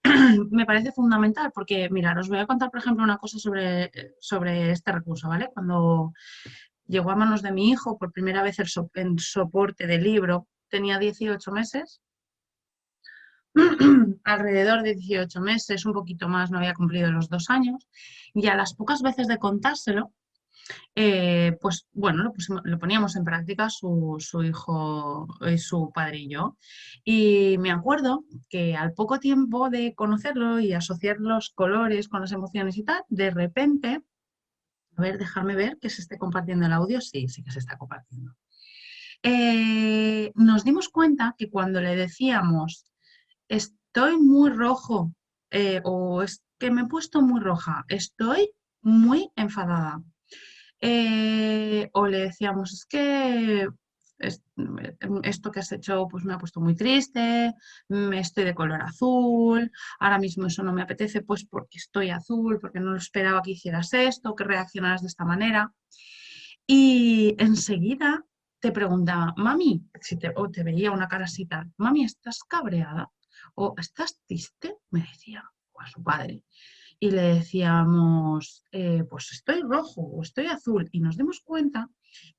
me parece fundamental porque, mirad, os voy a contar, por ejemplo, una cosa sobre este recurso, ¿vale? Cuando llegó a manos de mi hijo por primera vez en soporte de libro, tenía 18 meses, alrededor de 18 meses, un poquito más, no había cumplido los 2 años, y a las pocas veces de contárselo, pues bueno, lo poníamos en práctica su hijo, su padre y yo. Y me acuerdo que al poco tiempo de conocerlo y asociar los colores con las emociones y tal, de repente, a ver, dejarme ver que se esté compartiendo el audio, sí, sí que se está compartiendo. Nos dimos cuenta que cuando le decíamos, estoy muy rojo, o es que me he puesto muy roja, estoy muy enfadada, o le decíamos, es que esto que has hecho pues me ha puesto muy triste, me estoy de color azul, ahora mismo eso no me apetece pues porque estoy azul, porque no esperaba que hicieras esto, que reaccionaras de esta manera. Y enseguida te preguntaba, mami, o te veía una cara así tal, mami, ¿estás cabreada? ¿O estás triste? Me decía, o a su padre y le decíamos, pues estoy rojo o estoy azul, y nos dimos cuenta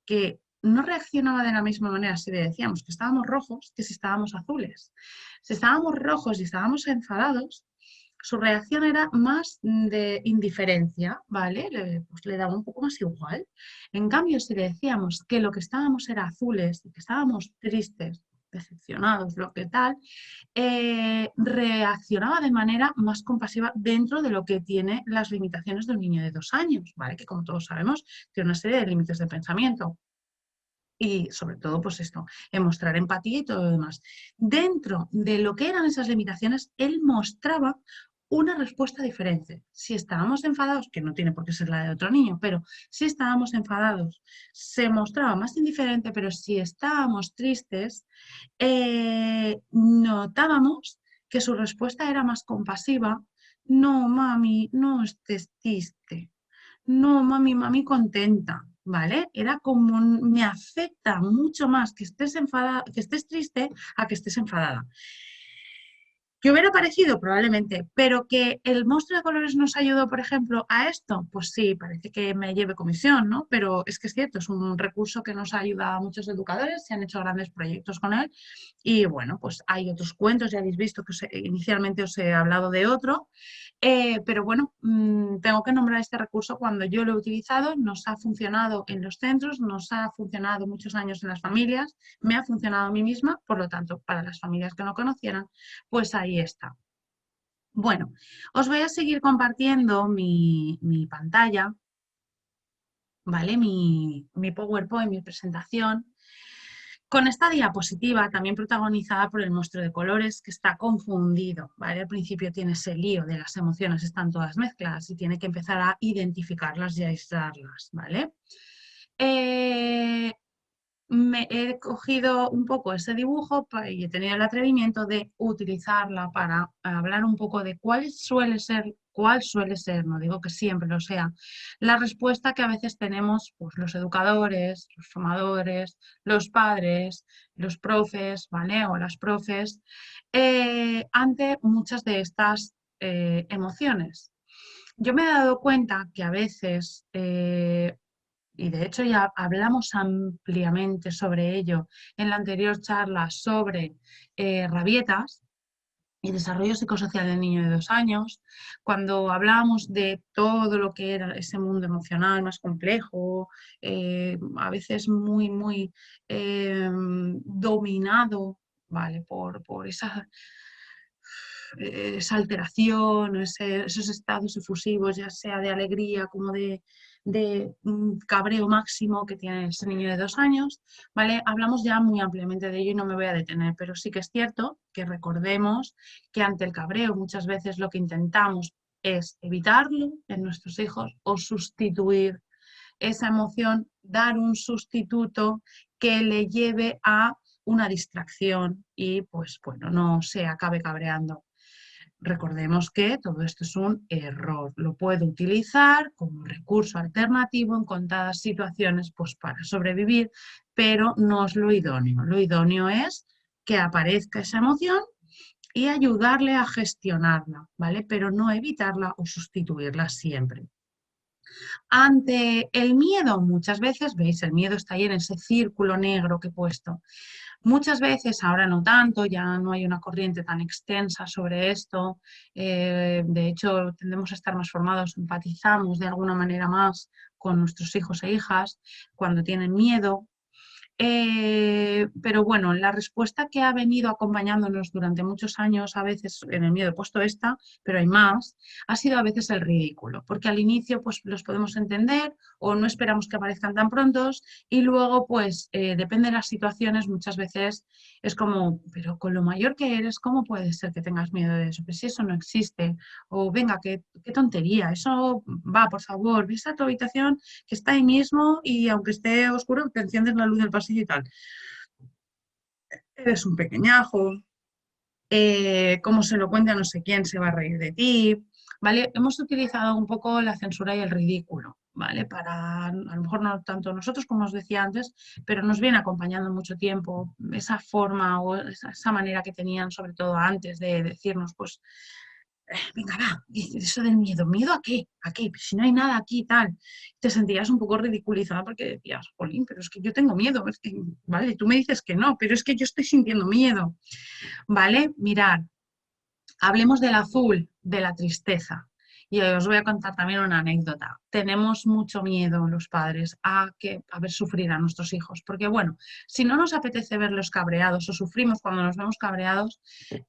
que no reaccionaba de la misma manera si le decíamos que estábamos rojos que si estábamos azules. Si estábamos rojos y estábamos enfadados, su reacción era más de indiferencia, ¿vale? Pues le daba un poco más igual. En cambio, si le decíamos que lo que estábamos era azules y que estábamos tristes, decepcionados, lo que tal, reaccionaba de manera más compasiva dentro de lo que tiene las limitaciones de un niño de 2 años, ¿vale? Que como todos sabemos, tiene una serie de límites de pensamiento. Y sobre todo, pues esto, en mostrar empatía y todo lo demás. Dentro de lo que eran esas limitaciones, él mostraba una respuesta diferente. Si estábamos enfadados, que no tiene por qué ser la de otro niño, pero si estábamos enfadados, se mostraba más indiferente, pero si estábamos tristes, notábamos que su respuesta era más compasiva. No, mami, no estés triste. No, mami, mami contenta, ¿vale? Era como, me afecta mucho más que estés enfadada, que estés triste a que estés enfadada. ¿Que hubiera parecido? Probablemente, pero que el monstruo de colores nos ayudó, por ejemplo, a esto, pues sí, parece que me lleve comisión, ¿no? Pero es que es cierto, es un recurso que nos ha ayudado a muchos educadores, se han hecho grandes proyectos con él y bueno, pues hay otros cuentos, ya habéis visto que inicialmente os he hablado de otro, pero bueno, tengo que nombrar este recurso cuando yo lo he utilizado, nos ha funcionado en los centros, nos ha funcionado muchos años en las familias, me ha funcionado a mí misma, por lo tanto, para las familias que no conocieran, pues ahí está. Bueno, os voy a seguir compartiendo mi pantalla, ¿vale? Mi PowerPoint, mi presentación, con esta diapositiva también protagonizada por el monstruo de colores que está confundido, ¿vale? Al principio tiene ese lío de las emociones, están todas mezcladas y tiene que empezar a identificarlas y a aislarlas, ¿vale? Me he cogido un poco ese dibujo y he tenido el atrevimiento de utilizarla para hablar un poco de cuál suele ser, no digo que siempre lo sea, la respuesta que a veces tenemos pues, los educadores, los formadores, los padres, los profes, ¿vale? O las profes, ante muchas de estas emociones. Yo me he dado cuenta que a veces y de hecho ya hablamos ampliamente sobre ello en la anterior charla sobre rabietas y desarrollo psicosocial del niño de 2 años, cuando hablábamos de todo lo que era ese mundo emocional más complejo, a veces muy dominado, ¿vale? Por esa alteración, esos estados efusivos, ya sea de alegría como de cabreo máximo que tiene ese niño de 2 años, ¿vale? Hablamos ya muy ampliamente de ello y no me voy a detener, pero sí que es cierto que recordemos que ante el cabreo muchas veces lo que intentamos es evitarlo en nuestros hijos o sustituir esa emoción, dar un sustituto que le lleve a una distracción y pues bueno, no se acabe cabreando. Recordemos que todo esto es un error. Lo puedo utilizar como recurso alternativo en contadas situaciones pues, para sobrevivir, pero no es lo idóneo. Lo idóneo es que aparezca esa emoción y ayudarle a gestionarla, ¿vale? Pero no evitarla o sustituirla siempre. Ante el miedo, muchas veces, veis, el miedo está ahí en ese círculo negro que he puesto. Muchas veces, ahora no tanto, ya no hay una corriente tan extensa sobre esto. De hecho, tendemos a estar más formados, empatizamos de alguna manera más con nuestros hijos e hijas cuando tienen miedo. Pero bueno, la respuesta que ha venido acompañándonos durante muchos años, a veces en el miedo he puesto esta, pero hay más, ha sido a veces el ridículo, porque al inicio pues los podemos entender o no esperamos que aparezcan tan prontos y luego pues depende de las situaciones, muchas veces es como, pero con lo mayor que eres, ¿cómo puede ser que tengas miedo de eso? Pues si eso no existe, o venga, qué tontería, eso va, por favor, ves a tu habitación que está ahí mismo y aunque esté oscuro, te enciendes la luz del pasillo y tal. Eres un pequeñajo, como se lo cuente a no sé quién, se va a reír de ti, ¿vale? Hemos utilizado un poco la censura y el ridículo, ¿vale? Para, a lo mejor no tanto nosotros como os decía antes, pero nos viene acompañando mucho tiempo esa forma o esa manera que tenían, sobre todo antes, de decirnos, pues, venga, va, y eso del miedo, ¿miedo a qué? ¿A qué? Pues si no hay nada aquí y tal. Te sentías un poco ridiculizada porque decías, Jolín, pero es que yo tengo miedo, es que, vale, tú me dices que no, pero es que yo estoy sintiendo miedo, ¿vale? Mirad, hablemos del azul, de la tristeza. Y os voy a contar también una anécdota. Tenemos mucho miedo los padres a ver sufrir a nuestros hijos, porque bueno, si no nos apetece verlos cabreados o sufrimos cuando nos vemos cabreados,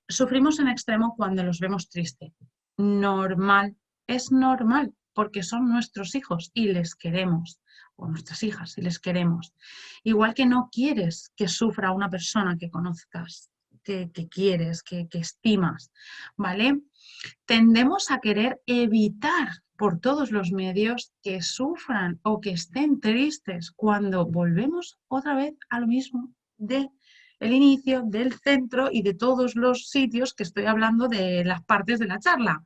sufrimos en extremo cuando los vemos tristes. Normal, es normal, porque son nuestros hijos y les queremos, o nuestras hijas y les queremos. Igual que no quieres que sufra una persona que conozcas, que quieres, que estimas, ¿vale? tendemos a querer evitar por todos los medios que sufran o que estén tristes cuando volvemos otra vez a lo mismo de el inicio, del centro y de todos los sitios que estoy hablando de las partes de la charla.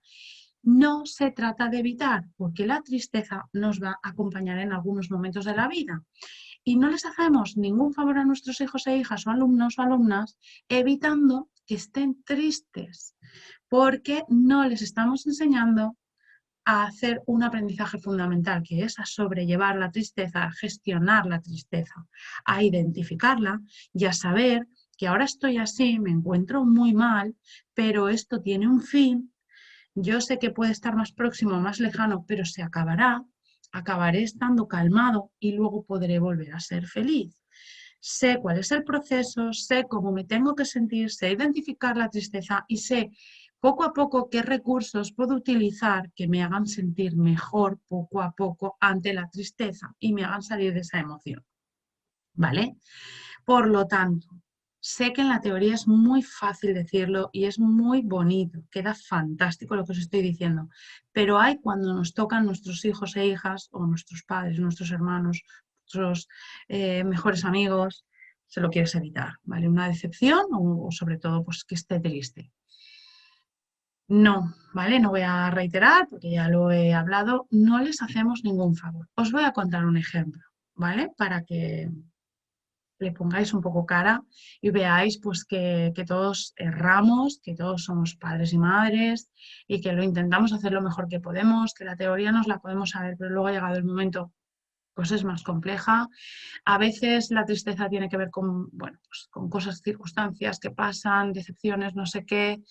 No se trata de evitar, porque la tristeza nos va a acompañar en algunos momentos de la vida. Y no les hacemos ningún favor a nuestros hijos e hijas o alumnos o alumnas evitando que estén tristes, porque no les estamos enseñando a hacer un aprendizaje fundamental, que es a sobrellevar la tristeza, a gestionar la tristeza, a identificarla y a saber que ahora estoy así, me encuentro muy mal, pero esto tiene un fin. Yo sé que puede estar más próximo o más lejano, pero se acabará, acabaré estando calmado y luego podré volver a ser feliz. Sé cuál es el proceso, sé cómo me tengo que sentir, sé identificar la tristeza y sé poco a poco qué recursos puedo utilizar que me hagan sentir mejor poco a poco ante la tristeza y me hagan salir de esa emoción. ¿Vale? Por lo tanto, sé que en la teoría es muy fácil decirlo y es muy bonito, queda fantástico lo que os estoy diciendo, pero hay cuando nos tocan nuestros hijos e hijas o nuestros padres, nuestros hermanos, nuestros mejores amigos, se lo quieres evitar, ¿vale? Una decepción o sobre todo pues que esté triste. No, ¿vale? No voy a reiterar porque ya lo he hablado, no les hacemos ningún favor. Os voy a contar un ejemplo, ¿vale? Para que le pongáis un poco cara y veáis pues que todos erramos, que todos somos padres y madres y que lo intentamos hacer lo mejor que podemos, que la teoría nos la podemos saber, pero luego ha llegado el momento, pues es más compleja. A veces la tristeza tiene que ver con, bueno, pues con cosas, circunstancias que pasan, decepciones, no sé qué,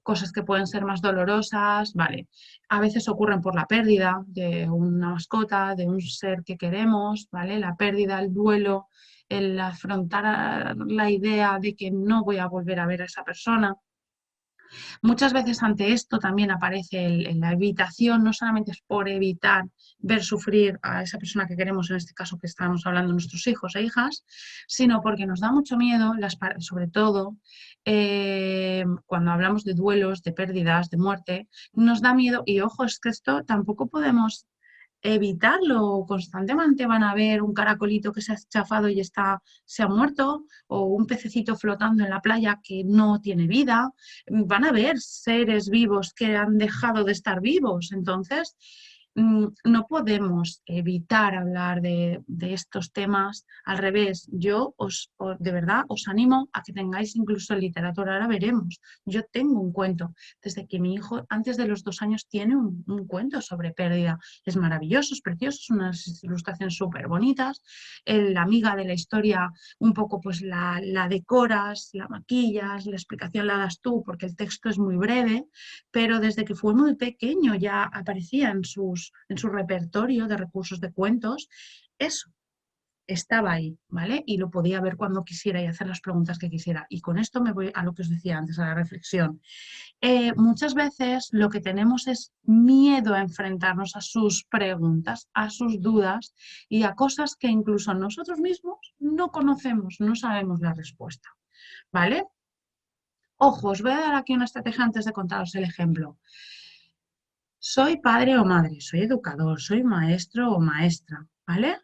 cosas que pueden ser más dolorosas, vale. A veces ocurren por la pérdida de una mascota, de un ser que queremos, ¿vale? La pérdida, el duelo, el afrontar la idea de que no voy a volver a ver a esa persona. Muchas veces ante esto también aparece la evitación, no solamente es por evitar ver sufrir a esa persona que queremos, en este caso que estamos hablando, nuestros hijos e hijas, sino porque nos da mucho miedo, sobre todo cuando hablamos de duelos, de pérdidas, de muerte, nos da miedo, y ojo, es que esto tampoco podemos evitarlo. Constantemente van a ver un caracolito que se ha chafado y se ha muerto, o un pececito flotando en la playa que no tiene vida. Van a ver seres vivos que han dejado de estar vivos. Entonces, no podemos evitar hablar de estos temas. Al revés, yo de verdad os animo a que tengáis incluso literatura. Ahora veremos. Yo tengo un cuento. Desde que mi hijo, antes de los 2 años, tiene un cuento sobre pérdida. Es maravilloso, es precioso, son unas ilustraciones súper bonitas. La amiga de la historia, un poco pues la decoras, la maquillas, la explicación la das tú, porque el texto es muy breve, pero desde que fue muy pequeño ya aparecía en su repertorio de recursos de cuentos. Eso estaba ahí, ¿vale? Y lo podía ver cuando quisiera y hacer las preguntas que quisiera. Y con esto me voy a lo que os decía antes, a la reflexión. Muchas veces lo que tenemos es miedo a enfrentarnos a sus preguntas, a sus dudas y a cosas que incluso nosotros mismos no conocemos, no sabemos la respuesta, ¿vale? Ojo, os voy a dar aquí una estrategia antes de contaros el ejemplo. Soy padre o madre, soy educador, soy maestro o maestra, ¿vale?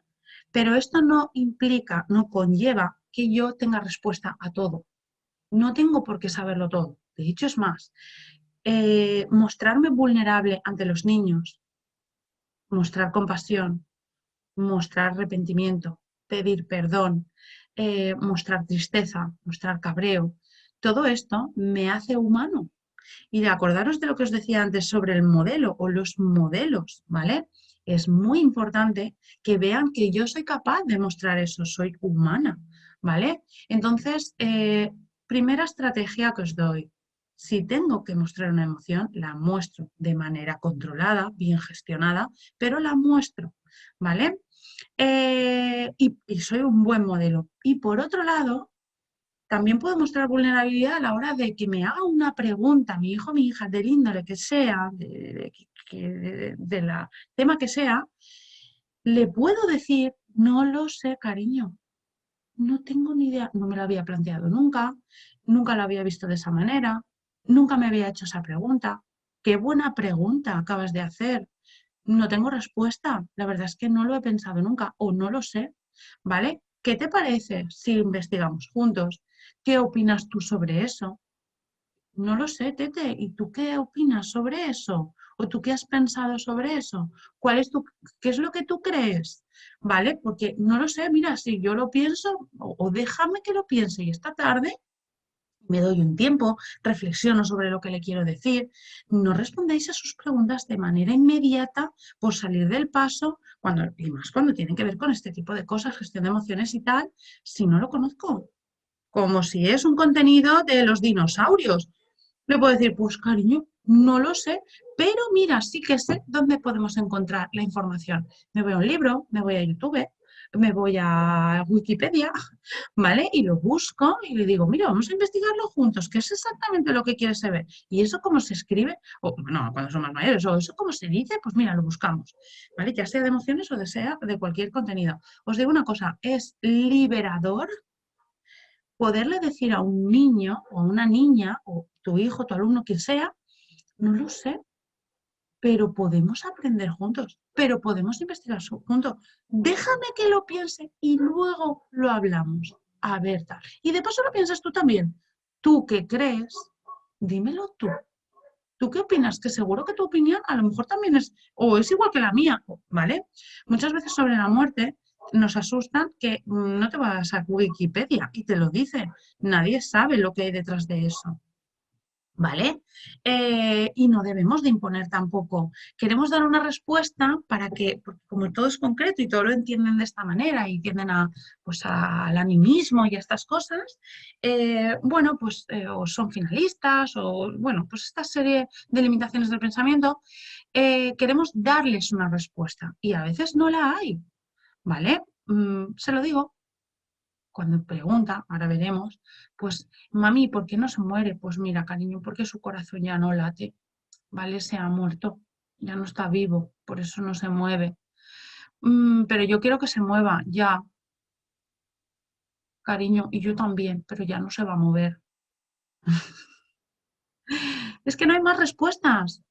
Pero esto no implica, no conlleva que yo tenga respuesta a todo. No tengo por qué saberlo todo. De hecho, es más, mostrarme vulnerable ante los niños, mostrar compasión, mostrar arrepentimiento, pedir perdón, mostrar tristeza, mostrar cabreo, todo esto me hace humano. Y de acordaros de lo que os decía antes sobre el modelo o los modelos, ¿vale? Es muy importante que vean que yo soy capaz de mostrar eso, soy humana, ¿vale? Entonces, primera estrategia que os doy. Si tengo que mostrar una emoción, la muestro de manera controlada, bien gestionada, pero la muestro, ¿vale? Y soy un buen modelo. Y por otro lado, también puedo mostrar vulnerabilidad a la hora de que me haga una pregunta, mi hijo, mi hija, del índole que sea, de la tema que sea, le puedo decir, no lo sé, cariño, no tengo ni idea, no me lo había planteado nunca, nunca lo había visto de esa manera, nunca me había hecho esa pregunta. qué buena pregunta acabas de hacer. No tengo respuesta, la verdad es que no lo he pensado nunca o no lo sé, ¿vale? ¿Qué te parece si investigamos juntos? ¿Qué opinas tú sobre eso? No lo sé, Tete. ¿Y tú qué opinas sobre eso? ¿O tú qué has pensado sobre eso? ¿Qué es lo que tú crees? ¿Vale? Porque no lo sé, mira, si yo lo pienso, o déjame que lo piense y esta tarde me doy un tiempo, reflexiono sobre lo que le quiero decir. No respondéis a sus preguntas de manera inmediata por salir del paso, y más cuando tienen que ver con este tipo de cosas, gestión de emociones y tal, si no lo conozco. Como si es un contenido de los dinosaurios. Le puedo decir, pues cariño, no lo sé, pero mira, sí que sé dónde podemos encontrar la información. Me voy a un libro, me voy a YouTube, me voy a Wikipedia, ¿vale? Y lo busco y le digo, mira, vamos a investigarlo juntos, que es exactamente lo que quieres saber. Y eso cómo se escribe, o no, cuando son más mayores, o eso cómo se dice, pues mira, lo buscamos, ¿vale? Ya sea de emociones o de cualquier contenido. Os digo una cosa, es liberador poderle decir a un niño o a una niña, o tu hijo, tu alumno, quien sea, no lo sé, pero podemos aprender juntos, pero podemos investigar juntos. Déjame que lo piense y luego lo hablamos. A ver, tal. Y de paso lo piensas tú también. ¿Tú qué crees? Dímelo tú. ¿Tú qué opinas? Que seguro que tu opinión a lo mejor también es, o es igual que la mía, ¿vale? Muchas veces sobre la muerte nos asustan que no te vas a Wikipedia y te lo dice. Nadie sabe lo que hay detrás de eso. ¿Vale? Y no debemos de imponer tampoco. Queremos dar una respuesta para que, porque como todo es concreto y todo lo entienden de esta manera y tienden pues al animismo y a estas cosas, bueno, pues o son finalistas o, bueno, pues esta serie de limitaciones del pensamiento, queremos darles una respuesta y a veces no la hay, ¿vale? Se lo digo, cuando pregunta, ahora veremos, pues, mami, ¿por qué no se muere? Pues mira, cariño, porque su corazón ya no late, ¿vale? Se ha muerto, ya no está vivo, por eso no se mueve. Pero yo quiero que se mueva, ya, cariño, y yo también, pero ya no se va a mover. Es que no hay más respuestas.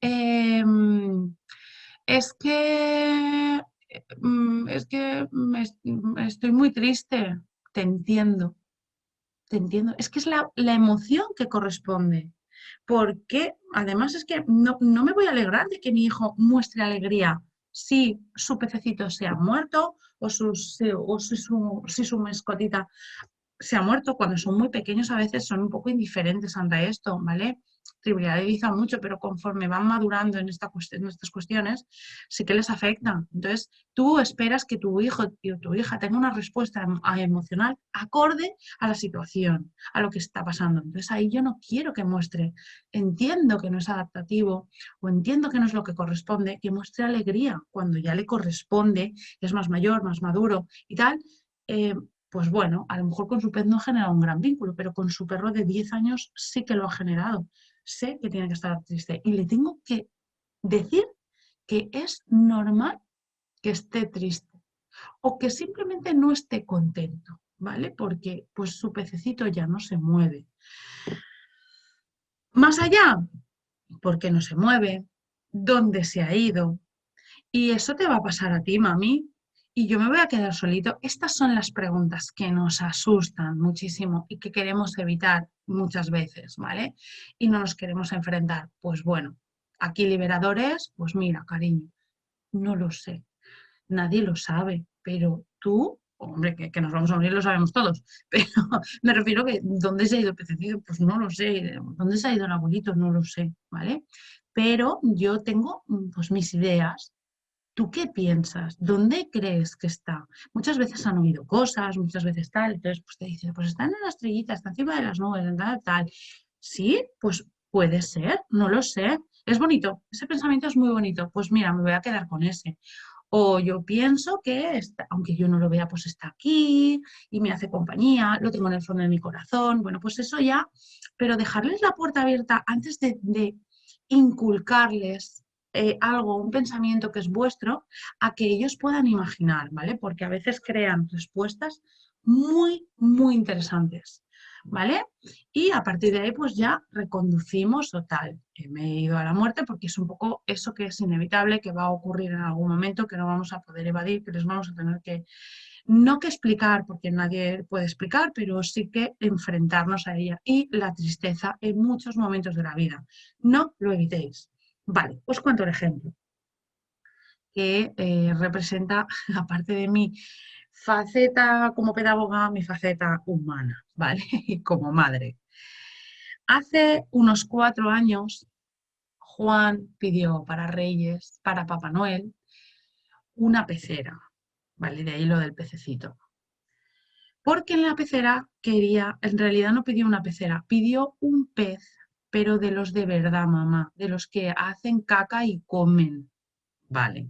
Es que, estoy muy triste, te entiendo. Te entiendo. Es que es la emoción que corresponde. Porque además es que no me voy a alegrar de que mi hijo muestre alegría si su pececito se ha muerto o si su mascotita se ha muerto. Cuando son muy pequeños a veces son un poco indiferentes ante esto, ¿vale? Trivializan mucho, pero conforme van madurando en estas cuestiones, sí que les afecta. Entonces, tú esperas que tu hijo o tu hija tenga una respuesta emocional acorde a la situación, a lo que está pasando. Entonces, ahí yo no quiero que muestre. Entiendo que no es adaptativo o entiendo que no es lo que corresponde, que muestre alegría cuando ya le corresponde, es más mayor, más maduro y tal. eh, pues bueno, a lo mejor con su pez no ha generado un gran vínculo, pero con su perro de 10 años sí que lo ha generado. Sé que tiene que estar triste y le tengo que decir que es normal que esté triste o que simplemente no esté contento, ¿vale? Porque pues su pececito ya no se mueve. Más allá, ¿por qué no se mueve? ¿Dónde se ha ido? Y eso te va a pasar a ti, mami. Y yo me voy a quedar solito. Estas son las preguntas que nos asustan muchísimo y que queremos evitar muchas veces, ¿vale? Y no nos queremos enfrentar. Pues bueno, aquí liberadores, pues mira, cariño, no lo sé. Nadie lo sabe, pero tú, hombre, que nos vamos a unir lo sabemos todos, pero me refiero que ¿dónde se ha ido el pececillo? Pues no lo sé. ¿Dónde se ha ido el abuelito? No lo sé, ¿vale? Pero yo tengo pues mis ideas. ¿Tú qué piensas? ¿Dónde crees que está? Muchas veces han oído cosas, muchas veces tal, entonces pues te dicen, pues están en la estrellita, está encima de las nubes, tal, tal. Sí, pues puede ser, no lo sé. Es bonito, ese pensamiento es muy bonito. Pues mira, me voy a quedar con ese. O yo pienso que, aunque yo no lo vea, pues está aquí y me hace compañía, lo tengo en el fondo de mi corazón. Bueno, pues eso ya, pero dejarles la puerta abierta antes de inculcarles algo, un pensamiento que es vuestro, a que ellos puedan imaginar, ¿vale? Porque a veces crean respuestas muy, muy interesantes. ¿vale? Y a partir de ahí pues ya reconducimos o tal. Me he ido a la muerte porque es un poco eso que es inevitable, que va a ocurrir en algún momento, que no vamos a poder evadir, que les vamos a tener que, no que explicar, porque nadie puede explicar, pero sí que enfrentarnos a ella. Y la tristeza en muchos momentos de la vida. No lo evitéis. Vale, os cuento el ejemplo que representa, aparte de mi faceta como pedagoga, mi faceta humana, ¿vale? Y como madre. Hace unos 4 años, Juan pidió para Reyes, para Papá Noel, una pecera, ¿vale? De ahí lo del pececito. Porque en la pecera quería, en realidad no pidió una pecera, pidió un pez, pero de los de verdad, mamá, de los que hacen caca y comen, ¿vale?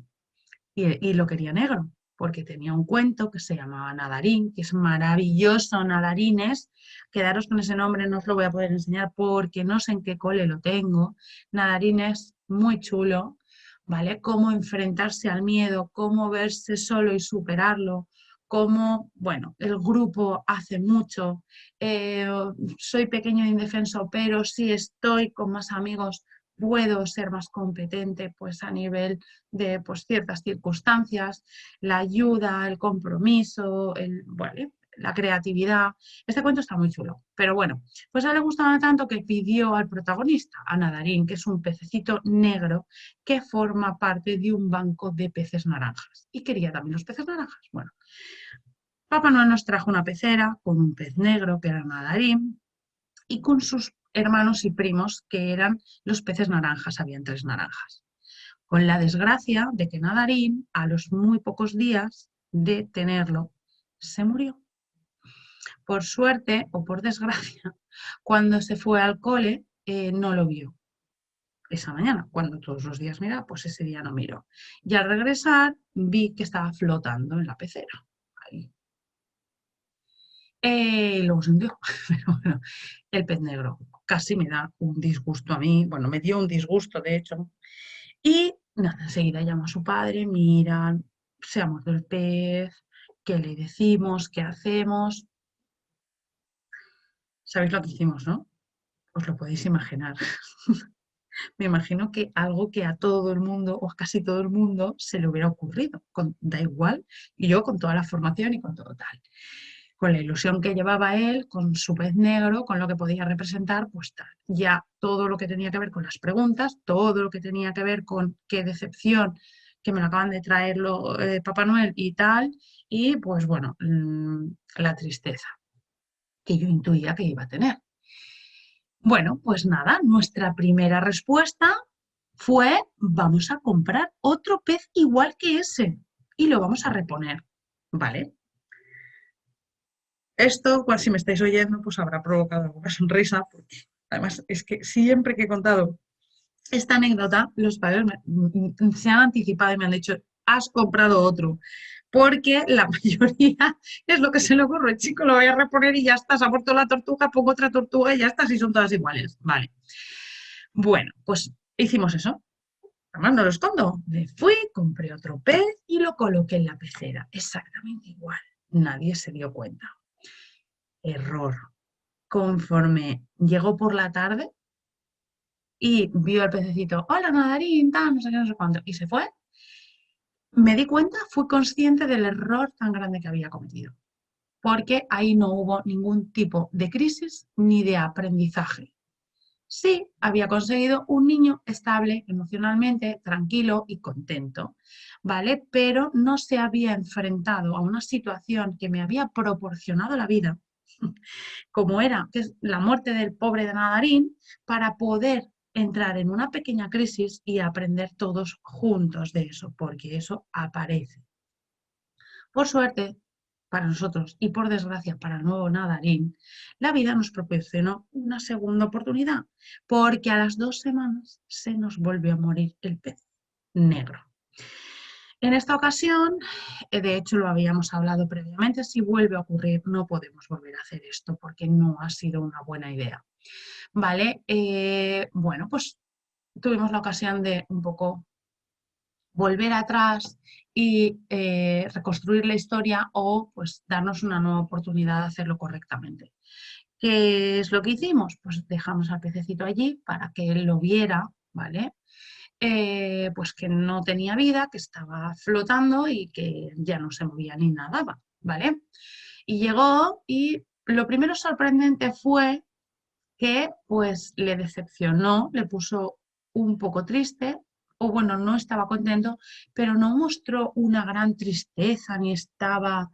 Y lo quería negro, porque tenía un cuento que se llamaba Nadarín, que es maravilloso, Nadarines. Quedaros con ese nombre, no os lo voy a poder enseñar porque no sé en qué cole lo tengo. Nadarín es muy chulo, ¿vale? Cómo enfrentarse al miedo, cómo verse solo y superarlo, cómo, bueno, el grupo hace mucho. Eh, Soy pequeño e indefenso, pero si estoy con más amigos puedo ser más competente pues a nivel de pues, ciertas circunstancias, la ayuda, el compromiso, bueno, la creatividad. Este cuento está muy chulo, pero bueno, pues a él le gustaba tanto que pidió al protagonista, a Nadarín, que es un pececito negro que forma parte de un banco de peces naranjas. Y quería también los peces naranjas. Bueno, Papá Noel nos trajo una pecera con un pez negro, que era Nadarín, y con sus hermanos y primos, que eran los peces naranjas, habían 3 naranjas. Con la desgracia de que Nadarín, a los muy pocos días de tenerlo, se murió. Por suerte o por desgracia, cuando se fue al cole, no lo vio esa mañana. Cuando todos los días mira, pues ese día no miró. Y al regresar vi que estaba flotando en la pecera. Ahí. Luego se hundió. Pero bueno, el pez negro casi me da un disgusto a mí. Bueno, me dio un disgusto, de hecho. Y nada, enseguida llama a su padre, miran, se ha muerto el pez, ¿qué le decimos? ¿Qué hacemos? ¿Sabéis lo que hicimos, no? Os lo podéis imaginar. Me imagino que algo que a todo el mundo, o a casi todo el mundo, se le hubiera ocurrido. Da igual, y yo con toda la formación y con todo tal. Con la ilusión que llevaba él, con su pez negro, con lo que podía representar, pues tal. Ya todo lo que tenía que ver con las preguntas, todo lo que tenía que ver con qué decepción, que me lo acaban de traer Papá Noel y tal, y pues bueno, la tristeza que yo intuía que iba a tener. Bueno, pues nada, nuestra primera respuesta fue, vamos a comprar otro pez igual que ese y lo vamos a reponer, ¿vale? Esto, cual si me estáis oyendo, pues habrá provocado alguna sonrisa, porque además es que siempre que he contado esta anécdota, los padres se han anticipado y me han dicho, has comprado otro, porque la mayoría es lo que se le ocurre, el chico lo voy a reponer y ya está, se ha muerto la tortuga, pongo otra tortuga y ya está, si son todas iguales, vale. Bueno, pues hicimos eso. Además, no lo escondo. Me fui, compré otro pez y lo coloqué en la pecera. Exactamente igual. Nadie se dio cuenta. Error. Conforme llegó por la tarde y vio al pececito, hola Nadarín, tal, no sé qué, no sé cuánto, y se fue, me di cuenta, fui consciente del error tan grande que había cometido. Porque ahí no hubo ningún tipo de crisis ni de aprendizaje. Sí, había conseguido un niño estable emocionalmente, tranquilo y contento, ¿vale? Pero no se había enfrentado a una situación que me había proporcionado la vida, como era que es la muerte del pobre de Nadarín, para poder entrar en una pequeña crisis y aprender todos juntos de eso, porque eso aparece. Por suerte, para nosotros y por desgracia para el nuevo Nadarín, la vida nos proporcionó una segunda oportunidad, porque a las 2 semanas se nos volvió a morir el pez negro. En esta ocasión, de hecho lo habíamos hablado previamente, si vuelve a ocurrir no podemos volver a hacer esto porque no ha sido una buena idea. ¿Vale? Bueno, pues tuvimos la ocasión de un poco volver atrás y reconstruir la historia o pues darnos una nueva oportunidad de hacerlo correctamente. ¿Qué es lo que hicimos? Pues dejamos al pececito allí para que él lo viera, ¿vale? Pues que no tenía vida, que estaba flotando y que ya no se movía ni nadaba, ¿vale? Y llegó y lo primero sorprendente fue que pues le decepcionó, le puso un poco triste, o bueno, no estaba contento, pero no mostró una gran tristeza ni estaba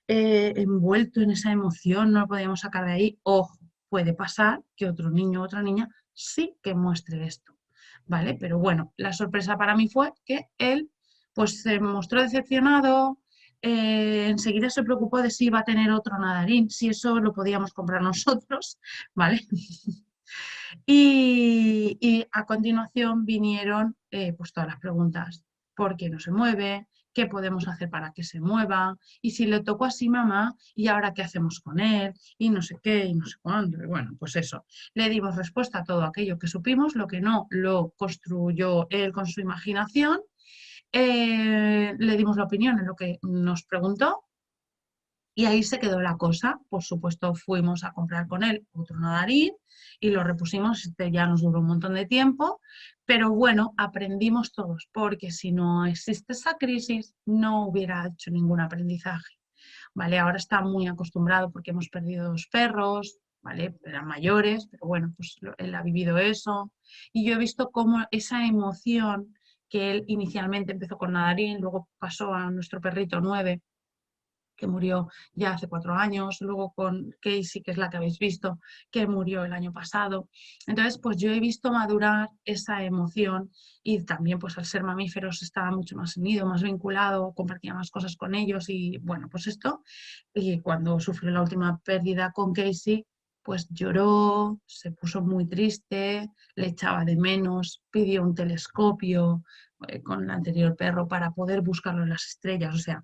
envuelto en esa emoción, no lo podíamos sacar de ahí. Ojo, puede pasar que otro niño o otra niña sí que muestre esto, ¿vale? Pero bueno, la sorpresa para mí fue que él pues se mostró decepcionado, enseguida se preocupó de si iba a tener otro nadarín, si eso lo podíamos comprar nosotros, ¿vale? Y a continuación vinieron pues todas las preguntas. ¿Por qué no se mueve? ¿Qué podemos hacer para que se mueva? Y si le tocó así mamá, ¿y ahora qué hacemos con él? Y no sé qué, y no sé cuándo. Y bueno, pues eso. Le dimos respuesta a todo aquello que supimos, lo que no lo construyó él con su imaginación. Le dimos la opinión en lo que nos preguntó y ahí se quedó la cosa. Por supuesto, fuimos a comprar con él otro nadarín y lo repusimos. Este ya nos duró un montón de tiempo, pero bueno, aprendimos todos, porque si no existe esa crisis, no hubiera hecho ningún aprendizaje. ¿Vale? Ahora está muy acostumbrado porque hemos perdido dos perros, ¿vale? Eran mayores, pero bueno, pues él ha vivido eso. Y yo he visto cómo esa emoción que él inicialmente empezó con nadarín, luego pasó a nuestro perrito 9 que murió ya hace 4 años, luego con Casey, que es la que habéis visto, que murió el año pasado. Entonces, pues yo he visto madurar esa emoción y también pues al ser mamíferos estaba mucho más unido, más vinculado, compartía más cosas con ellos y bueno, pues esto. Y cuando sufrió la última pérdida con Casey, pues lloró, se puso muy triste, le echaba de menos, pidió un telescopio con el anterior perro para poder buscarlo en las estrellas, o sea,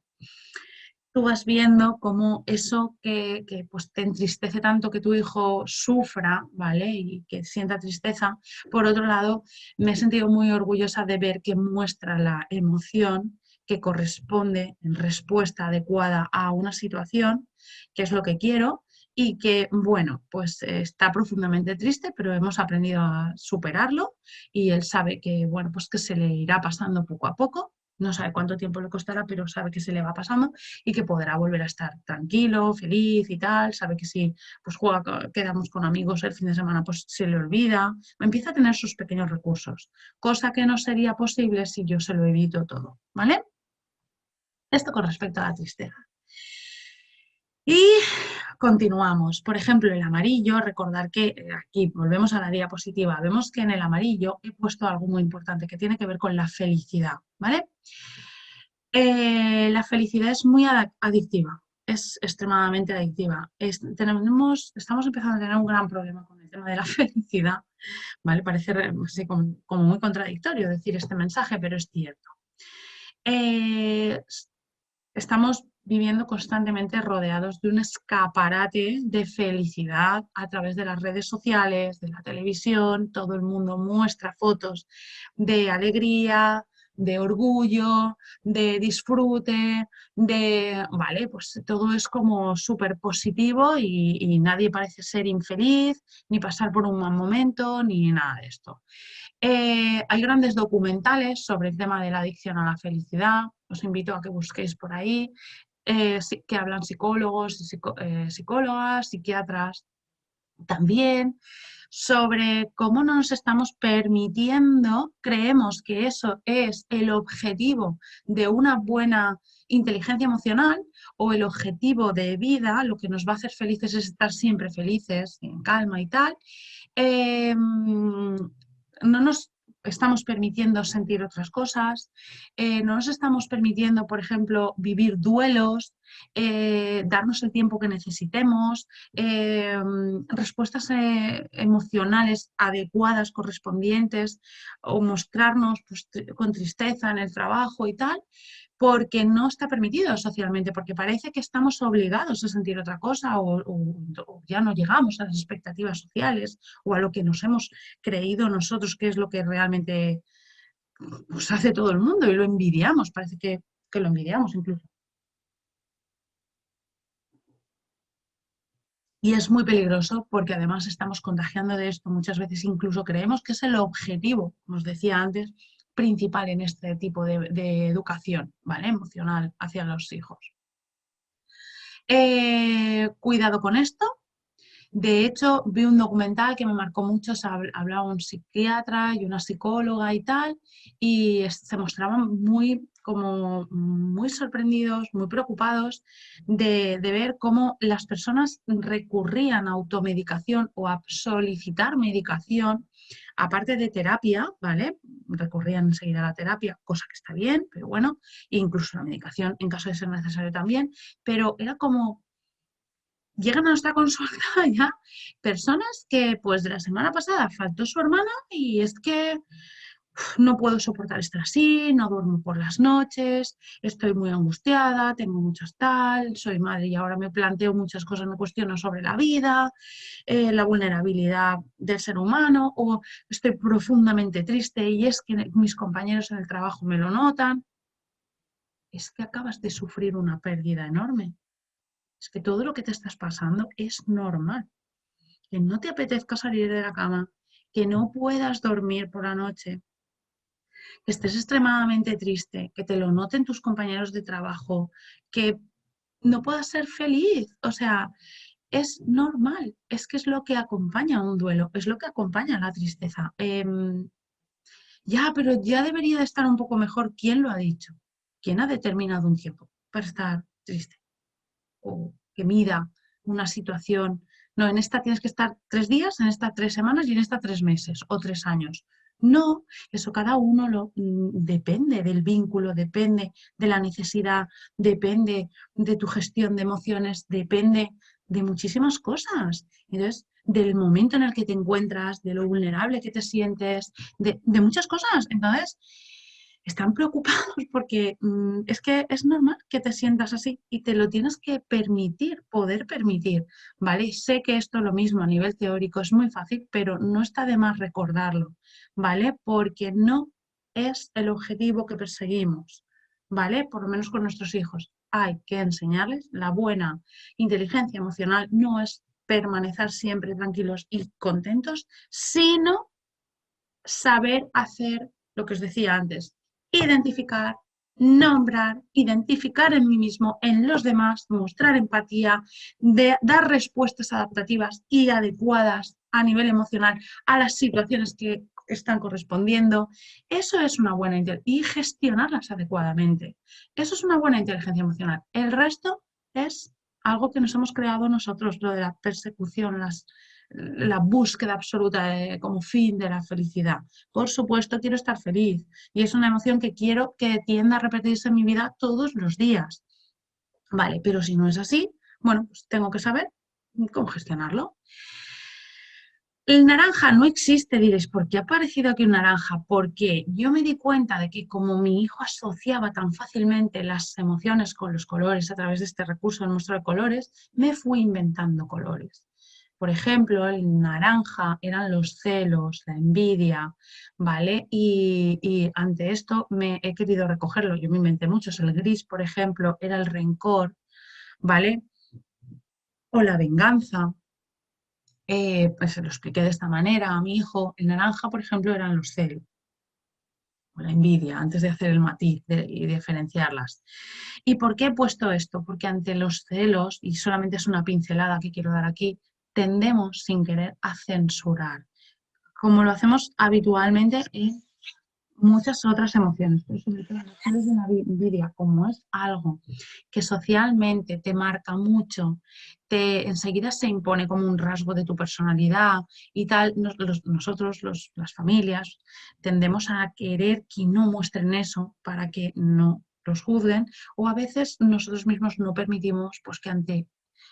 tú vas viendo cómo eso que, pues te entristece tanto que tu hijo sufra, ¿vale? Y que sienta tristeza. Por otro lado, me he sentido muy orgullosa de ver que muestra la emoción que corresponde en respuesta adecuada a una situación, que es lo que quiero, y que, bueno, pues está profundamente triste, pero hemos aprendido a superarlo y él sabe que, bueno, pues que se le irá pasando poco a poco. No sabe cuánto tiempo le costará, pero sabe que se le va pasando y que podrá volver a estar tranquilo, feliz y tal. Sabe que si pues juega, quedamos con amigos el fin de semana, pues se le olvida. Empieza a tener sus pequeños recursos, cosa que no sería posible si yo se lo evito todo, ¿vale? Esto con respecto a la tristeza. Y continuamos. Por ejemplo, el amarillo, recordar que aquí volvemos a la diapositiva, vemos que en el amarillo he puesto algo muy importante que tiene que ver con la felicidad, ¿vale? La felicidad es muy adictiva, es extremadamente adictiva. Estamos empezando a tener un gran problema con el tema de la felicidad, ¿vale? Parece así como muy contradictorio decir este mensaje, pero es cierto. Eh, Estamos viviendo constantemente rodeados de un escaparate de felicidad a través de las redes sociales, de la televisión. Todo el mundo muestra fotos de alegría, de orgullo, de disfrute, vale, pues todo es como súper positivo y nadie parece ser infeliz, ni pasar por un mal momento, ni nada de esto. Hay grandes documentales sobre el tema de la adicción a la felicidad. Os invito a que busquéis por ahí, que hablan psicólogos, psicólogas, psiquiatras también, sobre cómo no nos estamos permitiendo, creemos que eso es el objetivo de una buena inteligencia emocional o el objetivo de vida, lo que nos va a hacer felices es estar siempre felices, en calma y tal. No nos estamos permitiendo sentir otras cosas, no nos estamos permitiendo, por ejemplo, vivir duelos, darnos el tiempo que necesitemos, respuestas emocionales adecuadas, correspondientes, o mostrarnos pues, con tristeza en el trabajo y tal, porque no está permitido socialmente, porque parece que estamos obligados a sentir otra cosa o ya no llegamos a las expectativas sociales o a lo que nos hemos creído nosotros que es lo que realmente pues, hace todo el mundo y lo envidiamos, parece que lo envidiamos incluso. Y es muy peligroso porque además estamos contagiando de esto. Muchas veces incluso creemos que es el objetivo, como os decía antes, principal en este tipo de educación, ¿vale? Emocional hacia los hijos. Cuidado con esto. De hecho, vi un documental que me marcó mucho, hablaba un psiquiatra y una psicóloga y tal, y se mostraban muy, como muy sorprendidos, muy preocupados de ver cómo las personas recurrían a automedicación o a solicitar medicación, aparte de terapia, ¿vale? Recurrían enseguida a la terapia, cosa que está bien, pero bueno, incluso la medicación en caso de ser necesario también, pero era como llegan a nuestra consulta ya personas que pues de la semana pasada faltó su hermana y es que no puedo soportar estar así, no duermo por las noches, estoy muy angustiada, tengo muchas tal, soy madre y ahora me planteo muchas cosas, me cuestiono sobre la vida, la vulnerabilidad del ser humano o estoy profundamente triste y es que mis compañeros en el trabajo me lo notan. Es que acabas de sufrir una pérdida enorme. Es que todo lo que te estás pasando es normal. Que no te apetezca salir de la cama, que no puedas dormir por la noche, que estés extremadamente triste, que te lo noten tus compañeros de trabajo, que no puedas ser feliz. O sea, es normal, es que es lo que acompaña a un duelo, es lo que acompaña a la tristeza. Ya, pero ya debería de estar un poco mejor. ¿Quién lo ha dicho? ¿Quién ha determinado un tiempo para estar triste? O que mida una situación. No, en esta tienes que estar 3 días, en esta 3 semanas y en esta 3 meses o 3 años. No, eso cada uno depende del vínculo, depende de la necesidad, depende de tu gestión de emociones, depende de muchísimas cosas. Entonces, del momento en el que te encuentras, de lo vulnerable que te sientes, de muchas cosas. Entonces, están preocupados porque es que es normal que te sientas así y te lo tienes que permitir, poder permitir, ¿vale? Sé que esto lo mismo a nivel teórico es muy fácil, pero no está de más recordarlo, ¿vale? Porque no es el objetivo que perseguimos, ¿vale? Por lo menos con nuestros hijos. Hay que enseñarles la buena inteligencia emocional, no es permanecer siempre tranquilos y contentos, sino saber hacer lo que os decía antes, identificar, nombrar, identificar en mí mismo, en los demás, mostrar empatía, dar respuestas adaptativas y adecuadas a nivel emocional a las situaciones que están correspondiendo. Eso es una buena inteligencia y gestionarlas adecuadamente. Eso es una buena inteligencia emocional. El resto es algo que nos hemos creado nosotros, lo de la persecución, la búsqueda absoluta como fin de la felicidad. Por supuesto, quiero estar feliz y es una emoción que quiero que tienda a repetirse en mi vida todos los días. Vale, pero si no es así, bueno, pues tengo que saber cómo gestionarlo. El naranja no existe, diréis, ¿por qué ha aparecido aquí un naranja? Porque yo me di cuenta de que como mi hijo asociaba tan fácilmente las emociones con los colores a través de este recurso del muestro de colores, me fui inventando colores. Por ejemplo, el naranja eran los celos, la envidia, ¿vale? Y ante esto me he querido recogerlo, yo me inventé muchos. El gris, por ejemplo, era el rencor, ¿vale? O la venganza. Pues se lo expliqué de esta manera a mi hijo. El naranja, por ejemplo, eran los celos o la envidia, antes de hacer el matiz y diferenciarlas. ¿Y por qué he puesto esto? Porque ante los celos, y solamente es una pincelada que quiero dar aquí, tendemos sin querer a censurar, como lo hacemos habitualmente en muchas otras emociones, pero sobre todo los celos de la envidia, como es algo que socialmente te marca mucho, enseguida se impone como un rasgo de tu personalidad y tal, nosotros, las familias, tendemos a querer que no muestren eso para que no los juzguen, o a veces nosotros mismos no permitimos pues, que ante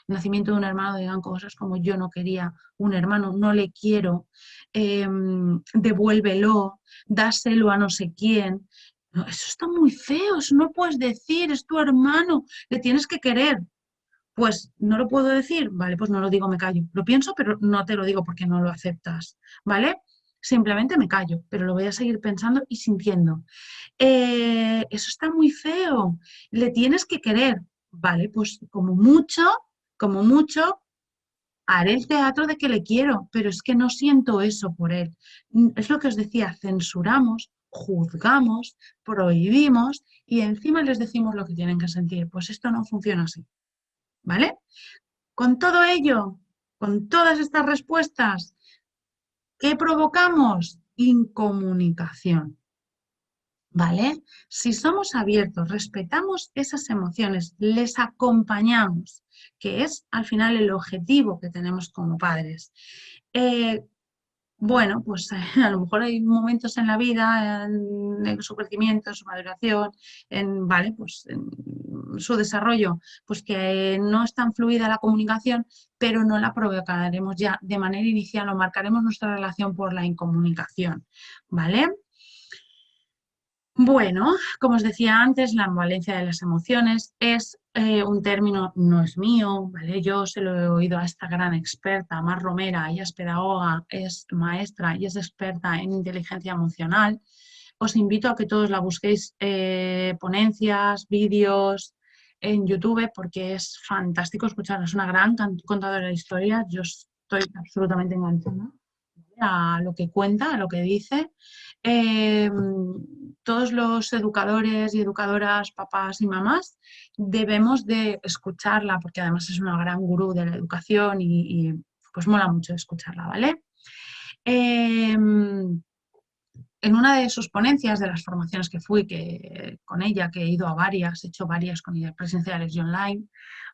el nacimiento de un hermano digan cosas como yo no quería un hermano, no le quiero, devuélvelo, dáselo a no sé quién. No, eso está muy feo, eso no puedes decir, es tu hermano, le tienes que querer. Pues no lo puedo decir, vale, pues no lo digo, me callo. Lo pienso, pero no te lo digo porque no lo aceptas, ¿vale? Simplemente me callo, pero lo voy a seguir pensando y sintiendo. Eso está muy feo, le tienes que querer, ¿vale? Pues como mucho, haré el teatro de que le quiero, pero es que no siento eso por él. Es lo que os decía, censuramos, juzgamos, prohibimos y encima les decimos lo que tienen que sentir. Pues esto no funciona así, ¿vale? Con todo ello, con todas estas respuestas, ¿qué provocamos? Incomunicación. ¿Vale? Si somos abiertos, respetamos esas emociones, les acompañamos, que es al final el objetivo que tenemos como padres. Eh, bueno, pues a lo mejor hay momentos en la vida, en su crecimiento, en su maduración, ¿vale? Pues en su desarrollo, pues que no es tan fluida la comunicación, pero no la provocaremos ya de manera inicial o marcaremos nuestra relación por la incomunicación, ¿vale? Bueno, como os decía antes, la ambivalencia de las emociones es un término, no es mío, ¿vale? Yo se lo he oído a esta gran experta, Mar Romera, ella es pedagoga, es maestra y es experta en inteligencia emocional. Os invito a que todos la busquéis ponencias, vídeos en YouTube porque es fantástico escucharla, es una gran contadora de historias, yo estoy absolutamente enganchada a lo que cuenta, a lo que dice. Eh, Todos los educadores y educadoras, papás y mamás, debemos de escucharla porque además es una gran gurú de la educación y pues mola mucho escucharla, ¿vale? En una de sus ponencias de las formaciones que fui con ella, que he ido a varias, he hecho varias con ella presenciales y online,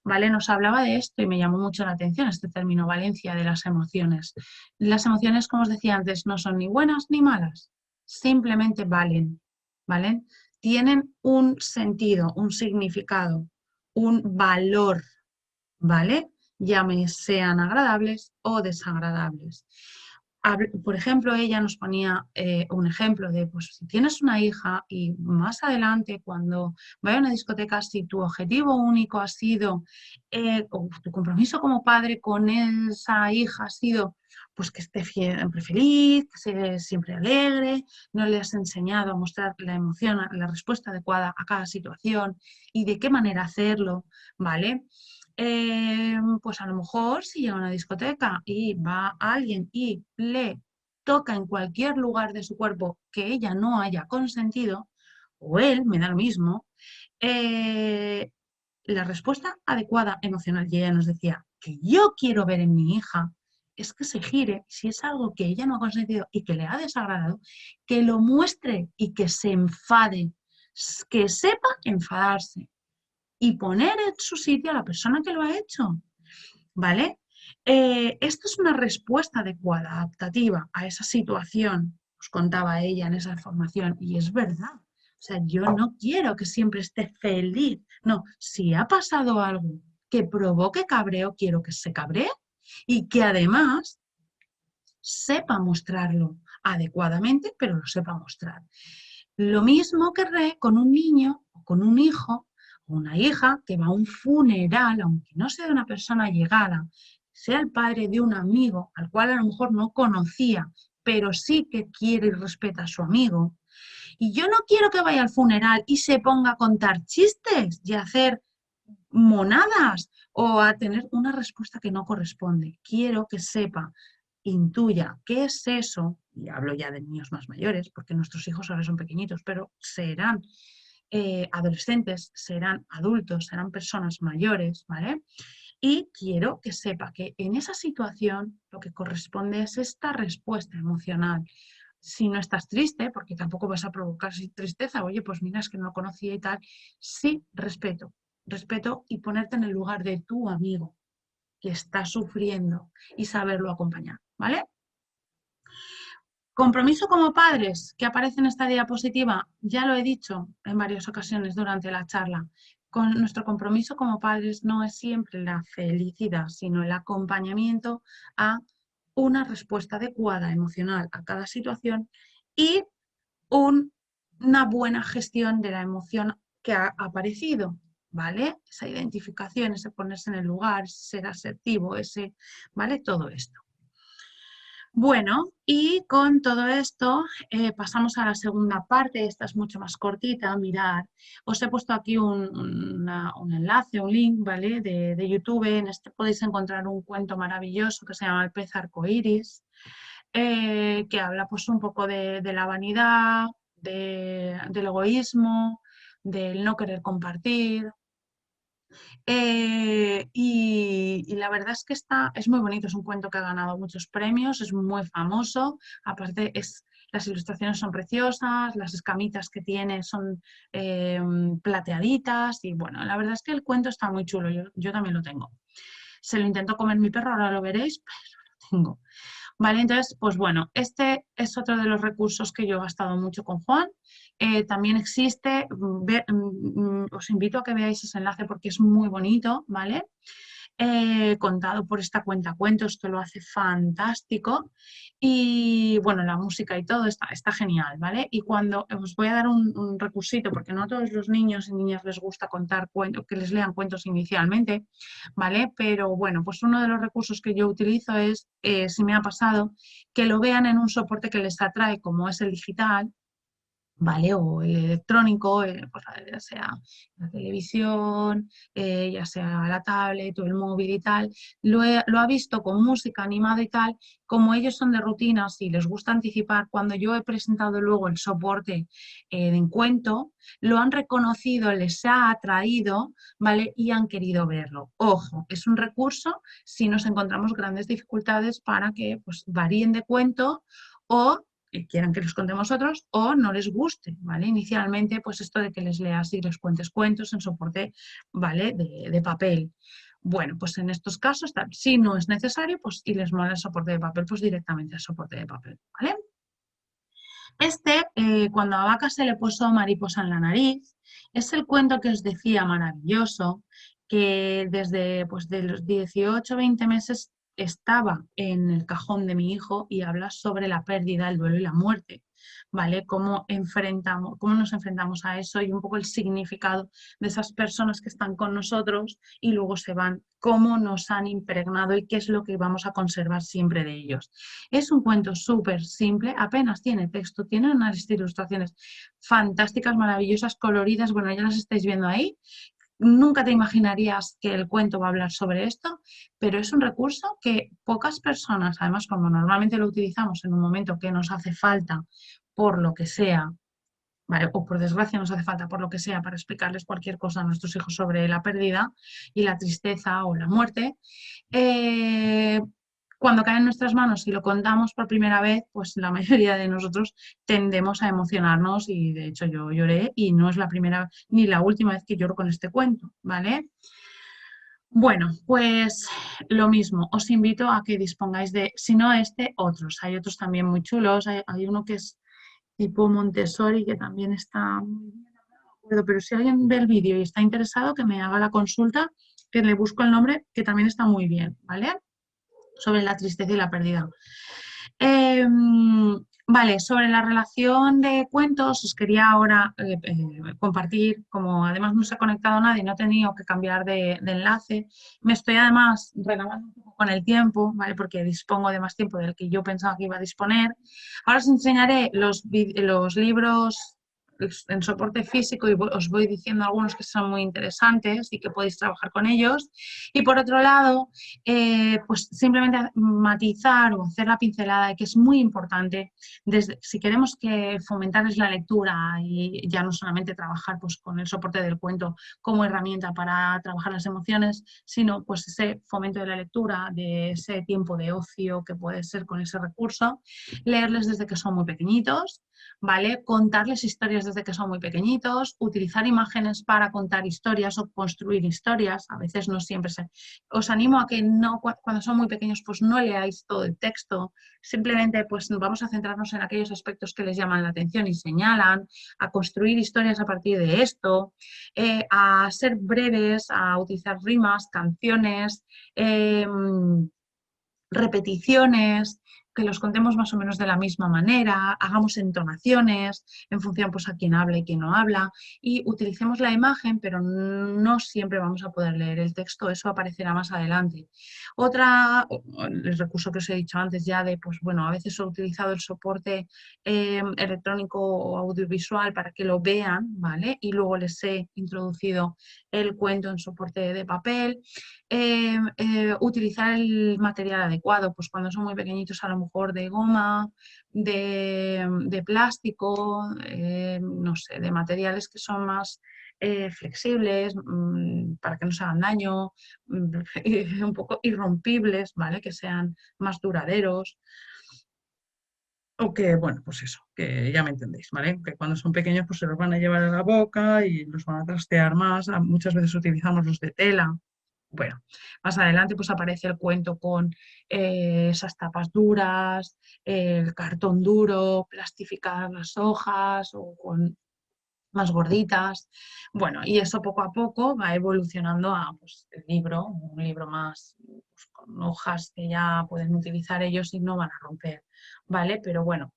¿vale? Nos hablaba de esto y me llamó mucho la atención este término valencia de las emociones. Las emociones, como os decía antes, no son ni buenas ni malas, simplemente valen, ¿vale? Tienen un sentido, un significado, un valor, ¿vale? Sean agradables o desagradables. Por ejemplo, ella nos ponía un ejemplo de, pues, si tienes una hija y más adelante, cuando vaya a una discoteca, si tu objetivo único ha sido, o tu compromiso como padre con esa hija ha sido, pues, que esté siempre feliz, que sea siempre alegre, no le has enseñado a mostrar la emoción, la respuesta adecuada a cada situación y de qué manera hacerlo, ¿vale? Pues a lo mejor si llega a una discoteca y va alguien y le toca en cualquier lugar de su cuerpo que ella no haya consentido, o él, me da lo mismo, eh, la respuesta adecuada emocional, y ella nos decía, que yo quiero ver en mi hija, es que se gire, si es algo que ella no ha consentido y que le ha desagradado, que lo muestre y que se enfade, que sepa enfadarse y poner en su sitio a la persona que lo ha hecho, ¿vale? Esto es una respuesta adecuada, adaptativa a esa situación, os contaba ella en esa formación, y es verdad. O sea, yo no quiero que siempre esté feliz. No, si ha pasado algo que provoque cabreo, quiero que se cabree y que además sepa mostrarlo adecuadamente, pero lo sepa mostrar. Lo mismo querré con un niño o con un hijo o una hija que va a un funeral, aunque no sea de una persona llegada, sea el padre de un amigo al cual a lo mejor no conocía, pero sí que quiere y respeta a su amigo. Y yo no quiero que vaya al funeral y se ponga a contar chistes y a hacer monadas o a tener una respuesta que no corresponde. Quiero que sepa, intuya qué es eso, y hablo ya de niños más mayores, porque nuestros hijos ahora son pequeñitos, pero serán adolescentes, serán adultos, serán personas mayores, ¿vale? Y quiero que sepa que en esa situación lo que corresponde es esta respuesta emocional. Si no estás triste, porque tampoco vas a provocar tristeza, oye, pues mira, es que no lo conocía y tal, sí, respeto, respeto y ponerte en el lugar de tu amigo que está sufriendo y saberlo acompañar, ¿vale? Compromiso como padres, que aparece en esta diapositiva, ya lo he dicho en varias ocasiones durante la charla. Nuestro compromiso como padres no es siempre la felicidad, sino el acompañamiento a una respuesta adecuada emocional a cada situación y una buena gestión de la emoción que ha aparecido, ¿vale? Esa identificación, ese ponerse en el lugar, ser asertivo, ¿vale? Todo esto. Bueno, y con todo esto pasamos a la segunda parte, esta es mucho más cortita, mirad, os he puesto aquí un enlace, un link, ¿vale? De YouTube, en este podéis encontrar un cuento maravilloso que se llama El pez arcoíris, que habla pues un poco de la vanidad, del egoísmo, del no querer compartir, y la verdad es que es muy bonito, es un cuento que ha ganado muchos premios, es muy famoso, aparte las ilustraciones son preciosas, las escamitas que tiene son eh, plateaditas y bueno, la verdad es que el cuento está muy chulo, yo también lo tengo. Se lo intentó comer mi perro, ahora lo veréis, pero lo tengo. Vale, entonces, pues bueno, este es otro de los recursos que yo he gastado mucho con Juan. También existe, os invito a que veáis ese enlace porque es muy bonito, ¿vale? Contado por esta cuenta cuentos que lo hace fantástico y bueno, la música y todo está genial, ¿vale? Y cuando os voy a dar un recursito, porque no a todos los niños y niñas les gusta contar cuentos, que les lean cuentos inicialmente, ¿vale? Pero bueno, pues uno de los recursos que yo utilizo es, si me ha pasado, que lo vean en un soporte que les atrae, como es el digital, ¿vale? O el electrónico, pues, ya sea la televisión, ya sea la tablet o el móvil y tal, lo ha visto con música animada y tal, como ellos son de rutinas y les gusta anticipar, cuando yo he presentado luego el soporte en cuento, lo han reconocido, les ha atraído, ¿vale? Y han querido verlo. Ojo, es un recurso si nos encontramos grandes dificultades para que pues, varíen de cuento o quieran que les contemos otros o no les guste, ¿vale? Inicialmente, pues esto de que les leas y les cuentes cuentos en soporte, ¿vale? De papel. Bueno, pues en estos casos, si no es necesario, pues y les mola el soporte de papel, pues directamente al soporte de papel, ¿vale? Cuando a Vaca se le puso mariposa en la nariz, es el cuento que os decía maravilloso, que desde pues, de los 18 o 20 meses estaba en el cajón de mi hijo y habla sobre la pérdida, el duelo y la muerte, ¿vale? Cómo nos enfrentamos a eso y un poco el significado de esas personas que están con nosotros y luego se van, cómo nos han impregnado y qué es lo que vamos a conservar siempre de ellos. Es un cuento súper simple, apenas tiene texto, tiene unas ilustraciones fantásticas, maravillosas, coloridas, bueno, ya las estáis viendo ahí. Nunca te imaginarías que el cuento va a hablar sobre esto, pero es un recurso que pocas personas, además como normalmente lo utilizamos en un momento que nos hace falta por lo que sea, ¿vale? O por desgracia nos hace falta por lo que sea para explicarles cualquier cosa a nuestros hijos sobre la pérdida y la tristeza o la muerte, eh, cuando cae en nuestras manos y lo contamos por primera vez, pues la mayoría de nosotros tendemos a emocionarnos y de hecho yo lloré y no es la primera ni la última vez que lloro con este cuento, ¿vale? Bueno, pues lo mismo, os invito a que dispongáis de, si no este, otros. Hay otros también muy chulos, hay uno que es tipo Montessori que también está muy bien, no me acuerdo, pero si alguien ve el vídeo y está interesado, que me haga la consulta, que le busco el nombre, que también está muy bien, ¿vale? Sobre la tristeza y la pérdida. Eh, vale, sobre la relación de cuentos, os quería ahora compartir, como además no se ha conectado nadie, no he tenido que cambiar de enlace, me estoy además regalando un poco con el tiempo, ¿vale? Porque dispongo de más tiempo del que yo pensaba que iba a disponer. Ahora os enseñaré los libros en soporte físico y os voy diciendo algunos que son muy interesantes y que podéis trabajar con ellos. Y por otro lado, pues simplemente matizar o hacer la pincelada de que es muy importante, si queremos que fomentarles la lectura y ya no solamente trabajar pues, con el soporte del cuento como herramienta para trabajar las emociones, sino pues ese fomento de la lectura, de ese tiempo de ocio que puede ser con ese recurso, leerles desde que son muy pequeñitos, ¿vale? Contarles historias desde que son muy pequeñitos, utilizar imágenes para contar historias o construir historias, a veces no siempre se... Os animo a que no, cuando son muy pequeños, pues no leáis todo el texto, simplemente pues vamos a centrarnos en aquellos aspectos que les llaman la atención y señalan, a construir historias a partir de esto, a ser breves, a utilizar rimas, canciones, repeticiones, que los contemos más o menos de la misma manera, hagamos entonaciones en función pues, a quién habla y quién no habla, y utilicemos la imagen, pero no siempre vamos a poder leer el texto, eso aparecerá más adelante. El recurso que os he dicho antes ya de, pues bueno, a veces he utilizado el soporte electrónico o audiovisual para que lo vean, ¿vale? Y luego les he introducido el cuento en soporte de papel. Utilizar el material adecuado, pues cuando son muy pequeñitos a lo mejor de goma, de plástico, no sé, de materiales que son más flexibles, para que no se hagan daño, un poco irrompibles, ¿vale? Que sean más duraderos. O que, bueno, pues eso, que ya me entendéis, ¿vale? Que cuando son pequeños pues se los van a llevar a la boca y los van a trastear más. Muchas veces utilizamos los de tela. Bueno, más adelante pues aparece el cuento con esas tapas duras, el cartón duro, plastificar las hojas o con más gorditas. Bueno, y eso poco a poco va evolucionando a pues, el libro, un libro más pues, con hojas que ya pueden utilizar ellos y no van a romper, ¿vale? Pero bueno,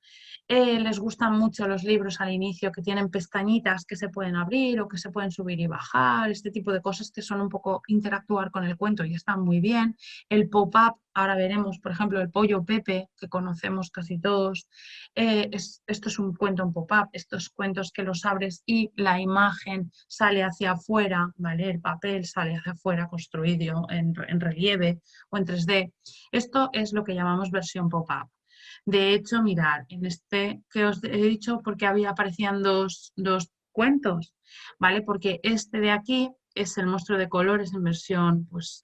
les gustan mucho los libros al inicio que tienen pestañitas que se pueden abrir o que se pueden subir y bajar, este tipo de cosas que son un poco interactuar con el cuento y están muy bien. El pop-up, ahora veremos, por ejemplo, el pollo Pepe, que conocemos casi todos. Esto es un cuento en pop-up, estos cuentos que los abres y la imagen sale hacia afuera, ¿vale? El papel sale hacia afuera construido en relieve o en 3D. Esto es lo que llamamos versión pop-up. De hecho, mirad, en este que os he dicho, porque aparecían dos cuentos, ¿vale? Porque este de aquí es el monstruo de colores en versión, pues,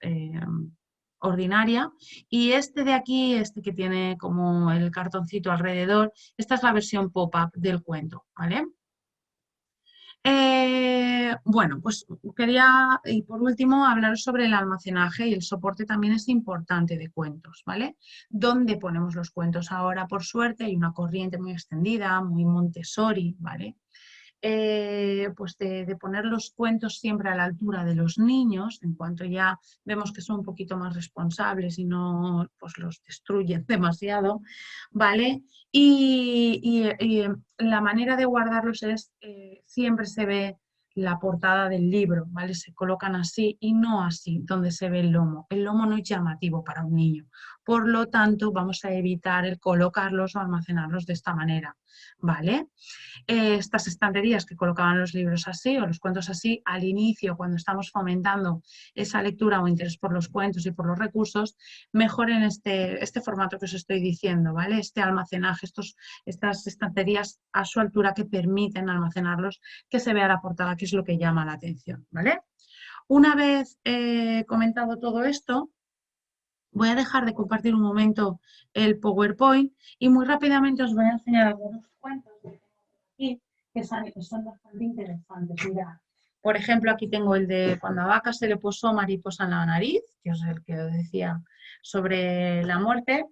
ordinaria, y este de aquí, este que tiene como el cartoncito alrededor, esta es la versión pop-up del cuento, ¿vale? Bueno, pues quería, y por último, hablar sobre el almacenaje y el soporte también es importante de cuentos, ¿vale? ¿Dónde ponemos los cuentos? Ahora, por suerte, hay una corriente muy extendida, muy Montessori, ¿vale? Pues de poner los cuentos siempre a la altura de los niños, en cuanto ya vemos que son un poquito más responsables y no pues los destruyen demasiado, ¿vale? Y la manera de guardarlos es, siempre se ve la portada del libro, ¿vale? Se colocan así y no así, donde se ve el lomo. El lomo no es llamativo para un niño. Por lo tanto, vamos a evitar el colocarlos o almacenarlos de esta manera, ¿vale? Estas estanterías que colocaban los libros así o los cuentos así, al inicio, cuando estamos fomentando esa lectura o interés por los cuentos y por los recursos, mejoren este formato que os estoy diciendo, ¿vale? Este almacenaje, estas estanterías a su altura que permiten almacenarlos, que se vea la portada, que es lo que llama la atención, ¿vale? Una vez comentado todo esto, voy a dejar de compartir un momento el PowerPoint y muy rápidamente os voy a enseñar algunos cuentos aquí que son bastante interesantes. Mirad, por ejemplo, aquí tengo el de cuando a Vaca se le posó mariposa en la nariz, que es el que os decía sobre la muerte.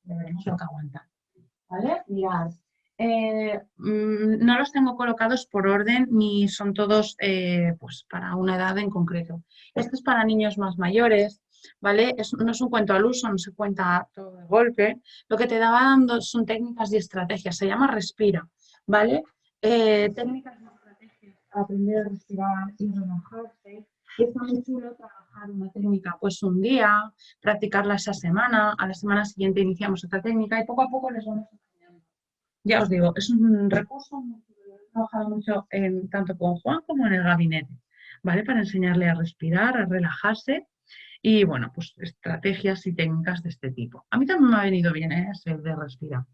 Veremos lo que aguanta. ¿Vale? Mirad. No los tengo colocados por orden ni son todos pues para una edad en concreto. Este es para niños más mayores, ¿vale? No es un cuento al uso, no se cuenta todo de golpe. Lo que te va dando son técnicas y estrategias, se llama Respira, ¿vale? Técnicas y estrategias para aprender a respirar y relajarse. Y está muy chulo trabajar una técnica pues un día, practicarla esa semana, a la semana siguiente iniciamos otra técnica y poco a poco les vamos enseñando. Ya os digo, es un recurso que he trabajado mucho tanto con Juan como en el gabinete, ¿vale? Para enseñarle a respirar, a relajarse y, bueno, pues estrategias y técnicas de este tipo. A mí también me ha venido bien, ese de respirar.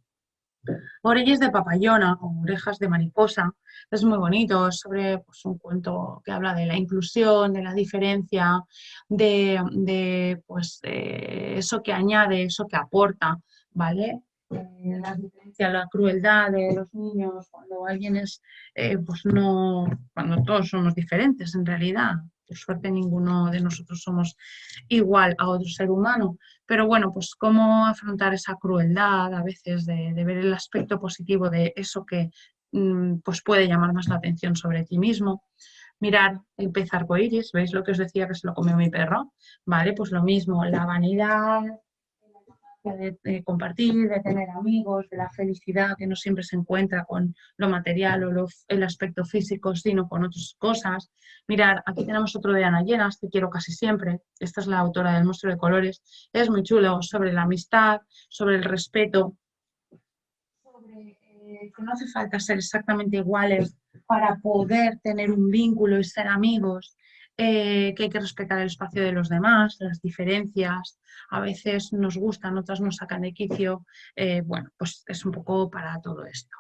Orelles de papayona o orejas de mariposa, es muy bonito, es sobre pues, un cuento que habla de la inclusión, de la diferencia, pues, eso que añade, eso que aporta, ¿vale? La diferencia, la crueldad de los niños cuando alguien es, pues no, cuando todos somos diferentes en realidad. Por suerte ninguno de nosotros somos igual a otro ser humano, pero bueno, pues cómo afrontar esa crueldad a veces de ver el aspecto positivo de eso que pues puede llamar más la atención sobre ti mismo. Mirar el pez arcoíris, ¿veis lo que os decía que se lo comió mi perro? Vale, pues lo mismo, la vanidad, de compartir, de tener amigos, de la felicidad que no siempre se encuentra con lo material o el aspecto físico, sino con otras cosas. Mirar, aquí tenemos otro de Ana Llenas, Te quiero casi siempre. Esta es la autora del Monstruo de Colores. Es muy chulo, sobre la amistad, sobre el respeto, sobre que no hace falta ser exactamente iguales para poder tener un vínculo y ser amigos, que hay que respetar el espacio de los demás, las diferencias, a veces nos gustan, otras nos sacan de quicio, bueno, pues es un poco para todo esto.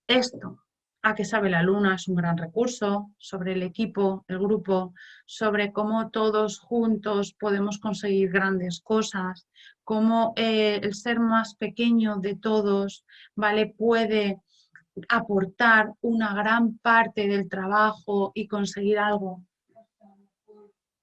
Esto, a qué sabe la luna, es un gran recurso sobre el equipo, el grupo, sobre cómo todos juntos podemos conseguir grandes cosas, cómo el ser más pequeño de todos, ¿vale? Puede aportar una gran parte del trabajo y conseguir algo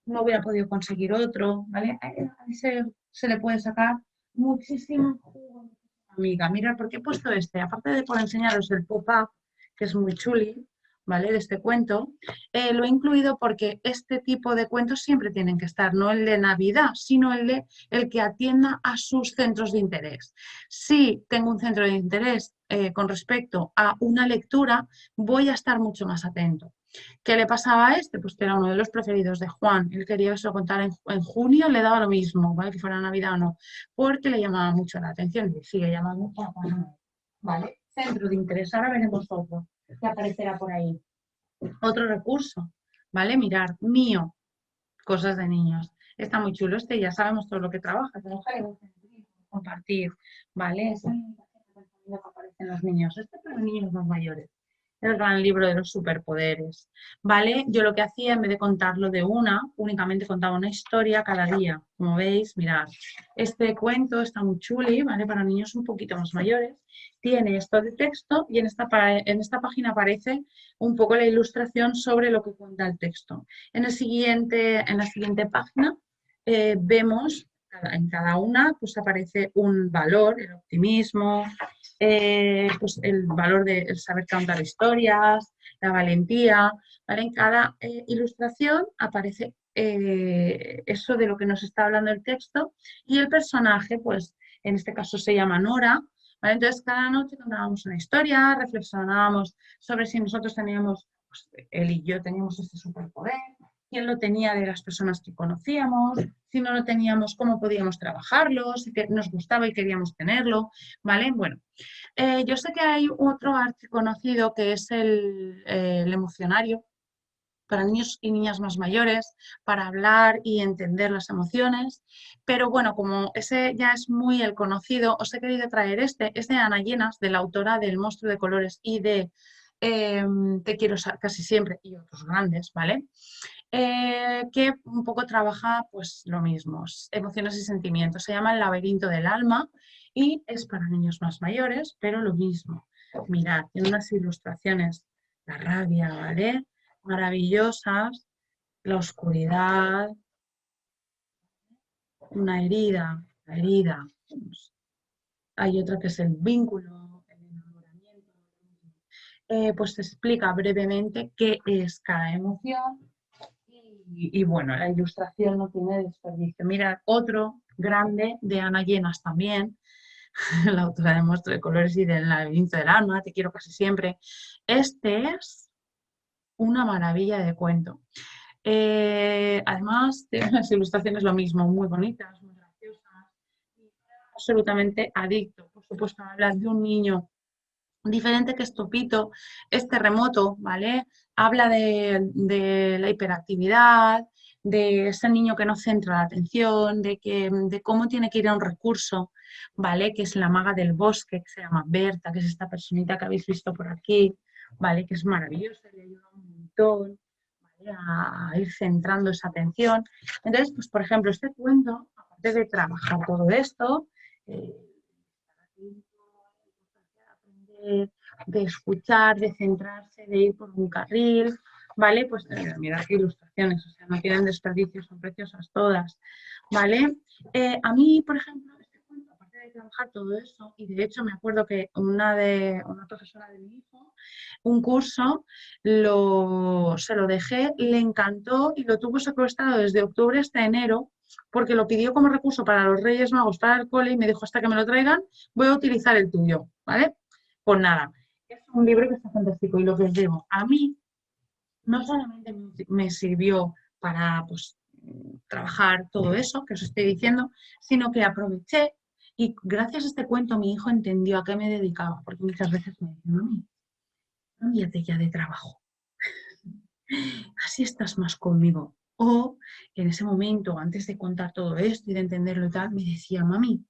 no hubiera podido conseguir otro, ¿vale? Ahí se le puede sacar muchísimo jugo. Amiga, mira, ¿por qué he puesto este? Aparte de por enseñaros el pop-up, que es muy chuli, ¿vale? De este cuento, lo he incluido porque este tipo de cuentos siempre tienen que estar, no el de Navidad, sino el que atienda a sus centros de interés. Si tengo un centro de interés con respecto a una lectura, voy a estar mucho más atento. ¿Qué le pasaba a este? Pues que era uno de los preferidos de Juan. Él quería que se lo contara en junio, le daba lo mismo, ¿vale? Que fuera Navidad o no, porque le llamaba mucho la atención y sigue llamando mucho a Juan, ¿vale? Centro de interés. Ahora veremos otro que aparecerá por ahí. Otro recurso, ¿vale? Mirar, mío, cosas de niños. Está muy chulo este, ya sabemos todo lo que trabaja, compartir, ¿vale? Es el que aparecen los niños. Este es para niños más mayores, el gran libro de los superpoderes, ¿vale? Yo lo que hacía, en vez de contarlo de únicamente contaba una historia cada día. Como veis, mirad, este cuento está muy chuli, ¿vale? Para niños un poquito más mayores. Tiene esto de texto y en esta página aparece un poco la ilustración sobre lo que cuenta el texto. En la siguiente página vemos, en cada una, pues aparece un valor, el optimismo, pues el valor de el saber contar historias, la valentía, ¿vale? En cada ilustración aparece eso de lo que nos está hablando el texto y el personaje, pues en este caso se llama Nora, ¿vale? Entonces cada noche contábamos una historia, reflexionábamos sobre si nosotros teníamos, pues, él y yo teníamos este superpoder, quién lo tenía de las personas que conocíamos, si no lo teníamos, cómo podíamos trabajarlo, si nos gustaba y queríamos tenerlo, ¿vale? Bueno, yo sé que hay otro arte conocido que es el emocionario, para niños y niñas más mayores, para hablar y entender las emociones, pero bueno, como ese ya es muy el conocido, os he querido traer es de Ana Llenas, de la autora del Monstruo de Colores y de Te quiero casi siempre, y otros grandes, ¿vale? Que un poco trabaja pues lo mismo, emociones y sentimientos. Se llama El laberinto del alma y es para niños más mayores, pero lo mismo. Mirad, tiene unas ilustraciones, la rabia, ¿vale? Maravillosas, la oscuridad, una herida, la herida. Hay otra que es el vínculo, el enamoramiento. Pues se explica brevemente qué es cada emoción y bueno, la ilustración no tiene desperdicio. Mira, otro grande de Ana Llenas también, la autora de Monstruo de Colores y del laberinto del alma, Te quiero casi siempre. Este es una maravilla de cuento. Además, tiene las ilustraciones lo mismo, muy bonitas, muy graciosas, absolutamente adicto. Por supuesto, habla de un niño diferente que es Topito, es terremoto, ¿vale? Habla de la hiperactividad, de ese niño que no centra la atención, de cómo tiene que ir a un recurso, ¿vale? Que es la maga del bosque, que se llama Berta, que es esta personita que habéis visto por aquí, ¿vale? Que es maravillosa, le ayuda un montón, ¿vale? A ir centrando esa atención. Entonces, pues por ejemplo, este cuento, aparte de trabajar todo esto, de escuchar, de centrarse, de ir por un carril, ¿vale? Pues mirad qué ilustraciones, o sea, no tienen desperdicio, son preciosas todas, ¿vale? A mí, por ejemplo, este cuento, aparte de trabajar todo eso y de hecho me acuerdo que una profesora de mi hijo, un curso, se lo dejé, le encantó y lo tuvo secuestrado desde octubre hasta enero porque lo pidió como recurso para los Reyes Magos para el cole y me dijo hasta que me lo traigan voy a utilizar el tuyo, ¿vale? Pues nada, es un libro que está fantástico y lo que os digo, a mí no solamente me sirvió para pues, trabajar todo eso que os estoy diciendo, sino que aproveché y gracias a este cuento mi hijo entendió a qué me dedicaba, porque muchas veces me decía, mami, cámbiate ya de trabajo, así estás más conmigo. O en ese momento, antes de contar todo esto y de entenderlo y tal, me decía, mami,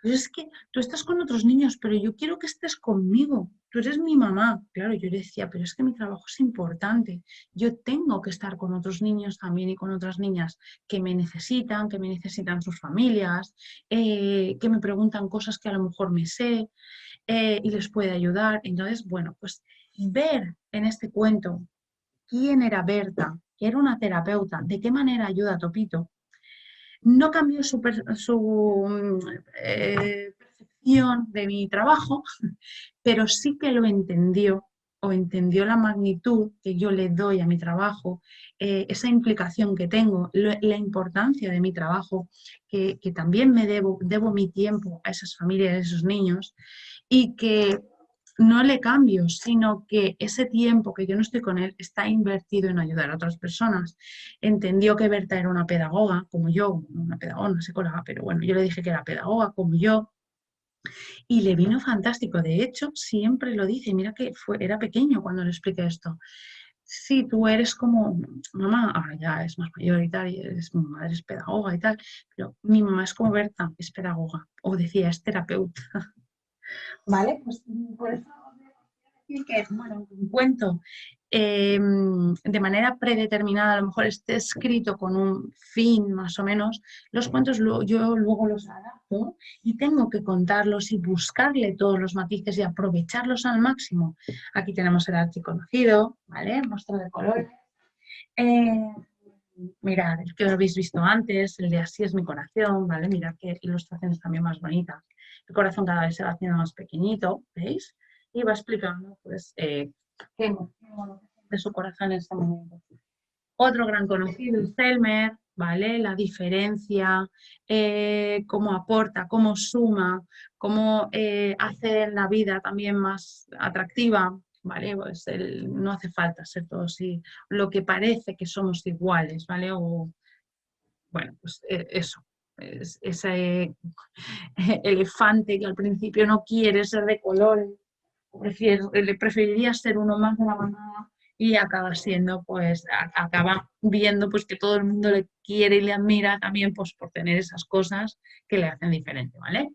pues es que tú estás con otros niños, pero yo quiero que estés conmigo. Tú eres mi mamá. Claro, yo le decía, pero es que mi trabajo es importante. Yo tengo que estar con otros niños también y con otras niñas que me necesitan sus familias, que me preguntan cosas que a lo mejor me sé y les puede ayudar. Entonces, bueno, pues ver en este cuento quién era Berta, que era una terapeuta, de qué manera ayuda a Topito, no cambió percepción de mi trabajo, pero sí que lo entendió o entendió la magnitud que yo le doy a mi trabajo, esa implicación que tengo, la importancia de mi trabajo, que también debo mi tiempo a esas familias, a esos niños, y que no le cambio, sino que ese tiempo que yo no estoy con él está invertido en ayudar a otras personas. Entendió que Berta era una pedagoga, como yo, una pedagoga, una psicóloga, pero bueno, yo le dije que era pedagoga, como yo, y le vino fantástico. De hecho, siempre lo dice, mira que era pequeño cuando le expliqué esto. Sí, tú eres como mamá, ahora ya es más mayor y tal, y mi madre es pedagoga y tal, pero mi mamá es como Berta, es pedagoga, o decía, es terapeuta. ¿Vale? Pues por eso os voy a decir que, bueno, un cuento de manera predeterminada, a lo mejor esté escrito con un fin más o menos, los cuentos yo luego los adapto y tengo que contarlos y buscarle todos los matices y aprovecharlos al máximo. Aquí tenemos el archiconocido, ¿vale? Muestra de colores. Eh, Mirad, el que habéis visto antes, el de Así es mi corazón, ¿vale? Mirad qué ilustraciones también más bonitas. El corazón cada vez se va haciendo más pequeñito, ¿veis? Y va explicando, pues, qué emoción de su corazón en este momento. Otro gran conocido es Selmer, ¿vale? La diferencia, cómo aporta, cómo suma, cómo hace la vida también más atractiva, ¿vale? Pues no hace falta ser todos lo que parece que somos iguales, ¿vale? O, bueno, pues eso. Ese elefante que al principio no quiere ser de colores, le preferiría ser uno más de la manada y acaba siendo, pues, acaba viendo pues que todo el mundo le quiere y le admira también pues por tener esas cosas que le hacen diferente, ¿vale?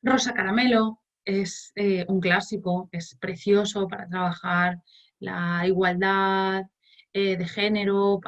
Rosa Caramelo es un clásico, es precioso para trabajar la igualdad de género,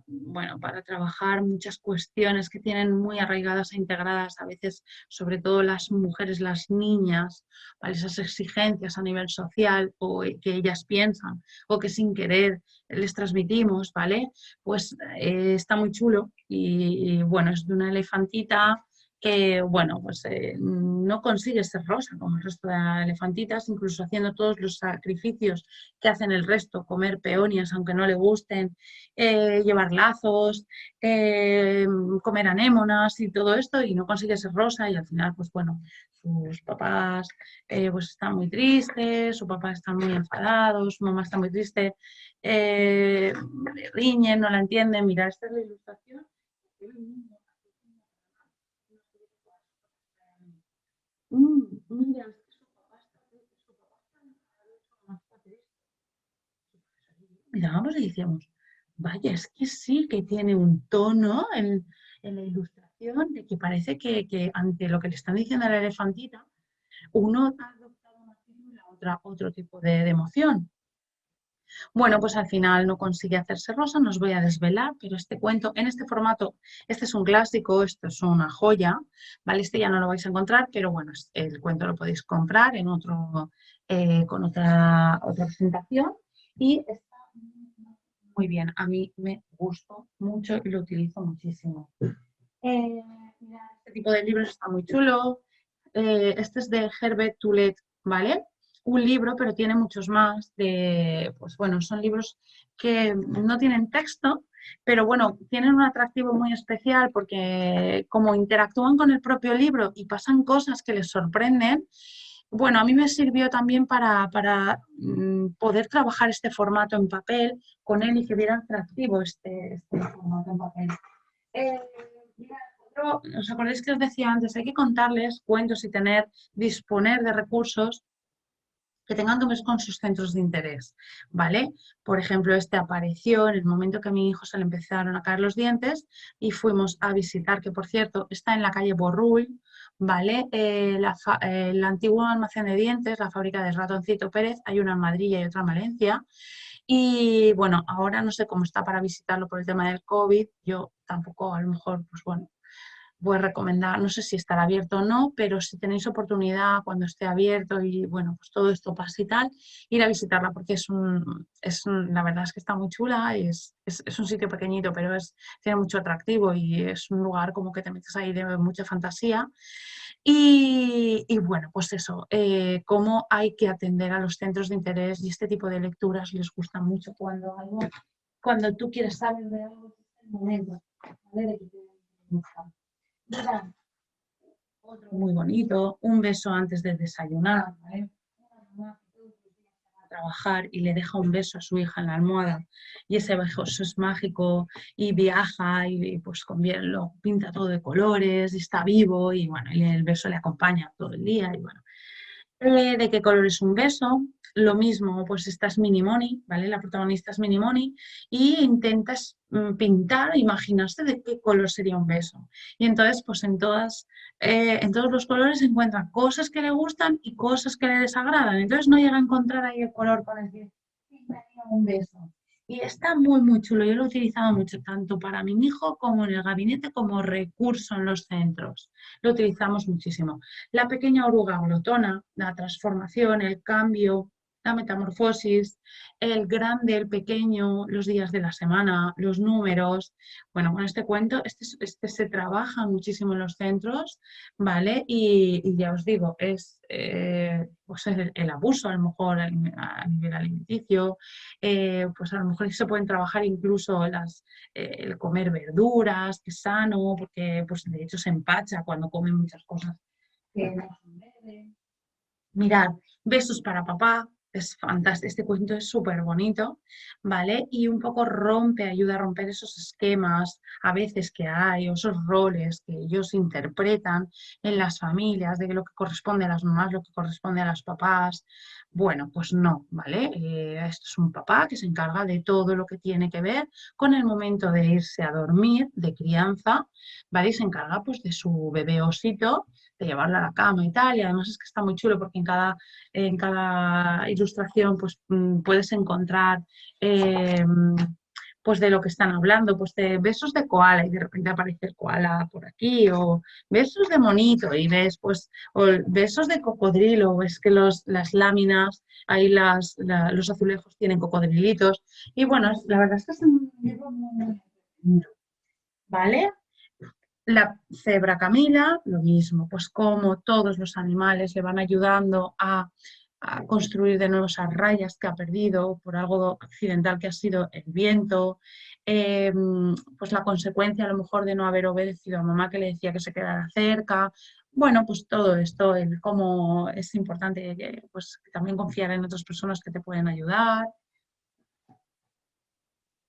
bueno, para trabajar muchas cuestiones que tienen muy arraigadas e integradas, a veces, sobre todo las mujeres, las niñas, ¿vale? Esas exigencias a nivel social o que ellas piensan o que sin querer les transmitimos, ¿vale? Pues está muy chulo y bueno, es de una elefantita que, bueno, pues no consigue ser rosa como el resto de elefantitas, incluso haciendo todos los sacrificios que hacen el resto, comer peonias aunque no le gusten, llevar lazos, eh, comer anémonas y todo esto, y no consigue ser rosa y al final, pues bueno, sus papás pues están muy tristes, su papá está muy enfadado, su mamá está muy triste, le riñen, no la entienden. Mira, esta es la ilustración. Mira, es que su papá está triste, su papá está triste. Mirábamos y decíamos, vaya, es que sí que tiene un tono en la ilustración de que parece que ante lo que le están diciendo a la elefantita, uno ha adoptado una actitud y la otra otro tipo de emoción. Bueno, pues al final no consigue hacerse rosa, no os voy a desvelar, pero este cuento, en este formato, este es un clásico, esto es una joya, ¿vale? Este ya no lo vais a encontrar, pero bueno, el cuento lo podéis comprar en otro, con otra presentación y está muy bien. A mí me gustó mucho y lo utilizo muchísimo. Eh, Este tipo de libros está muy chulo. Este es de Herbert Toulet, ¿vale? Un libro, pero tiene muchos más pues bueno, son libros que no tienen texto, pero bueno, tienen un atractivo muy especial porque como interactúan con el propio libro y pasan cosas que les sorprenden, bueno, a mí me sirvió también para poder trabajar este formato en papel con él y que viera atractivo este formato en papel. Eh, Mira, ¿os acordáis que os decía antes? Hay que contarles cuentos y disponer de recursos que tengan que ver con sus centros de interés, ¿vale? Por ejemplo, este apareció en el momento que a mi hijo se le empezaron a caer los dientes y fuimos a visitar, que por cierto está en la calle Borrull, ¿vale? El antiguo almacén de dientes, la fábrica de Ratoncito Pérez, hay una en Madrid y hay otra en Valencia. Y bueno, ahora no sé cómo está para visitarlo por el tema del COVID, yo tampoco, a lo mejor, pues bueno, voy a recomendar, no sé si estará abierto o no, pero si tenéis oportunidad cuando esté abierto y bueno, pues todo esto pasa y tal, ir a visitarla porque la verdad es que está muy chula y es un sitio pequeñito, pero tiene mucho atractivo y es un lugar como que te metes ahí de mucha fantasía. Y bueno, pues eso, cómo hay que atender a los centros de interés y este tipo de lecturas les gusta mucho cuando tú quieres saber de algo, es el momento, ¿vale? De que te gusta. Mira, otro muy bonito, un beso antes de desayunar, ¿vale? Una mamá que todos los días se va a trabajar y le deja un beso a su hija en la almohada y ese beso es mágico y viaja y pues lo pinta todo de colores y está vivo y bueno, y el beso le acompaña todo el día y bueno. ¿De qué color es un beso? Lo mismo, pues esta es Minimoni, ¿vale? La protagonista es Minimoni y intentas pintar, imaginarse de qué color sería un beso. Y entonces, pues en todos los colores se encuentran cosas que le gustan y cosas que le desagradan. Entonces no llega a encontrar ahí el color con el que pintaría un beso. Y está muy, muy chulo. Yo lo he utilizado mucho, tanto para mi hijo como en el gabinete, como recurso en los centros. Lo utilizamos muchísimo. La pequeña oruga glotona, la transformación, el cambio, la metamorfosis, el grande, el pequeño, los días de la semana, los números. Bueno, con este cuento, este se trabaja muchísimo en los centros, ¿vale? Y ya os digo, pues el abuso a lo mejor a nivel alimenticio, pues a lo mejor se pueden trabajar incluso el comer verduras, que es sano, porque pues de hecho se empacha cuando come muchas cosas que no son verdes. Mirad, besos para papá, es fantástico, este cuento es súper bonito, ¿vale? Y un poco ayuda a romper esos esquemas a veces que hay, o esos roles que ellos interpretan en las familias, de que lo que corresponde a las mamás, lo que corresponde a los papás. Bueno, pues no, ¿vale? Esto es un papá que se encarga de todo lo que tiene que ver con el momento de irse a dormir, de crianza, ¿vale? Y se encarga pues de su bebé osito, de llevarla a la cama y tal, y además es que está muy chulo porque en cada ilustración pues puedes encontrar pues de lo que están hablando, pues de besos de koala y de repente aparece el koala por aquí, o besos de monito y ves pues, o besos de cocodrilo, ves que las láminas, ahí los azulejos tienen cocodrilitos, y bueno, la verdad es que es un libro muy lindo, ¿vale? La cebra Camila, lo mismo, pues como todos los animales le van ayudando a construir de nuevo esas rayas que ha perdido por algo accidental que ha sido el viento, pues la consecuencia a lo mejor de no haber obedecido a mamá que le decía que se quedara cerca. Bueno, pues todo esto, cómo es importante pues, también confiar en otras personas que te pueden ayudar.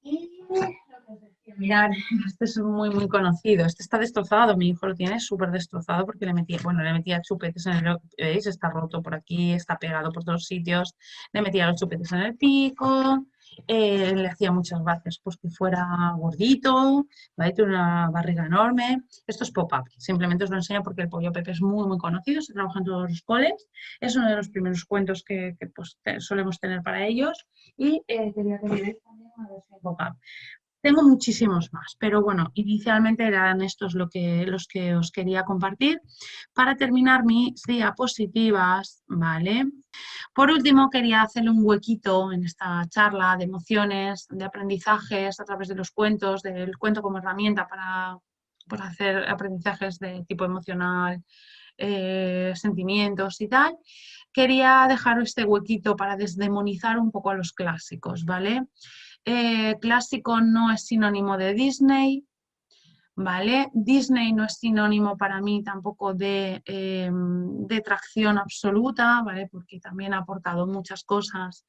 Y lo que os decía, mirad, este es muy, muy conocido. Este está destrozado, mi hijo lo tiene súper destrozado porque le metía chupetes en el, ¿veis? Está roto por aquí, está pegado por todos sitios. Le metía los chupetes en el pico, le hacía muchas gracias pues que fuera gordito, ¿vale? Tiene una barriga enorme. Esto es pop-up, simplemente os lo enseño porque el pollo Pepe es muy, muy conocido, se trabaja en todos los coles. Es uno de los primeros cuentos que pues, solemos tener para ellos y quería que veáis también una versión pop-up. Tengo muchísimos más, pero bueno, inicialmente eran estos los que os quería compartir. Para terminar mis diapositivas, ¿vale? Por último, quería hacerle un huequito en esta charla de emociones, de aprendizajes a través de los cuentos, del cuento como herramienta pues hacer aprendizajes de tipo emocional, sentimientos y tal, quería dejar este huequito para desdemonizar un poco a los clásicos, ¿vale? Clásico no es sinónimo de Disney, ¿vale? Disney no es sinónimo para mí tampoco de tracción absoluta, ¿vale? Porque también ha aportado muchas cosas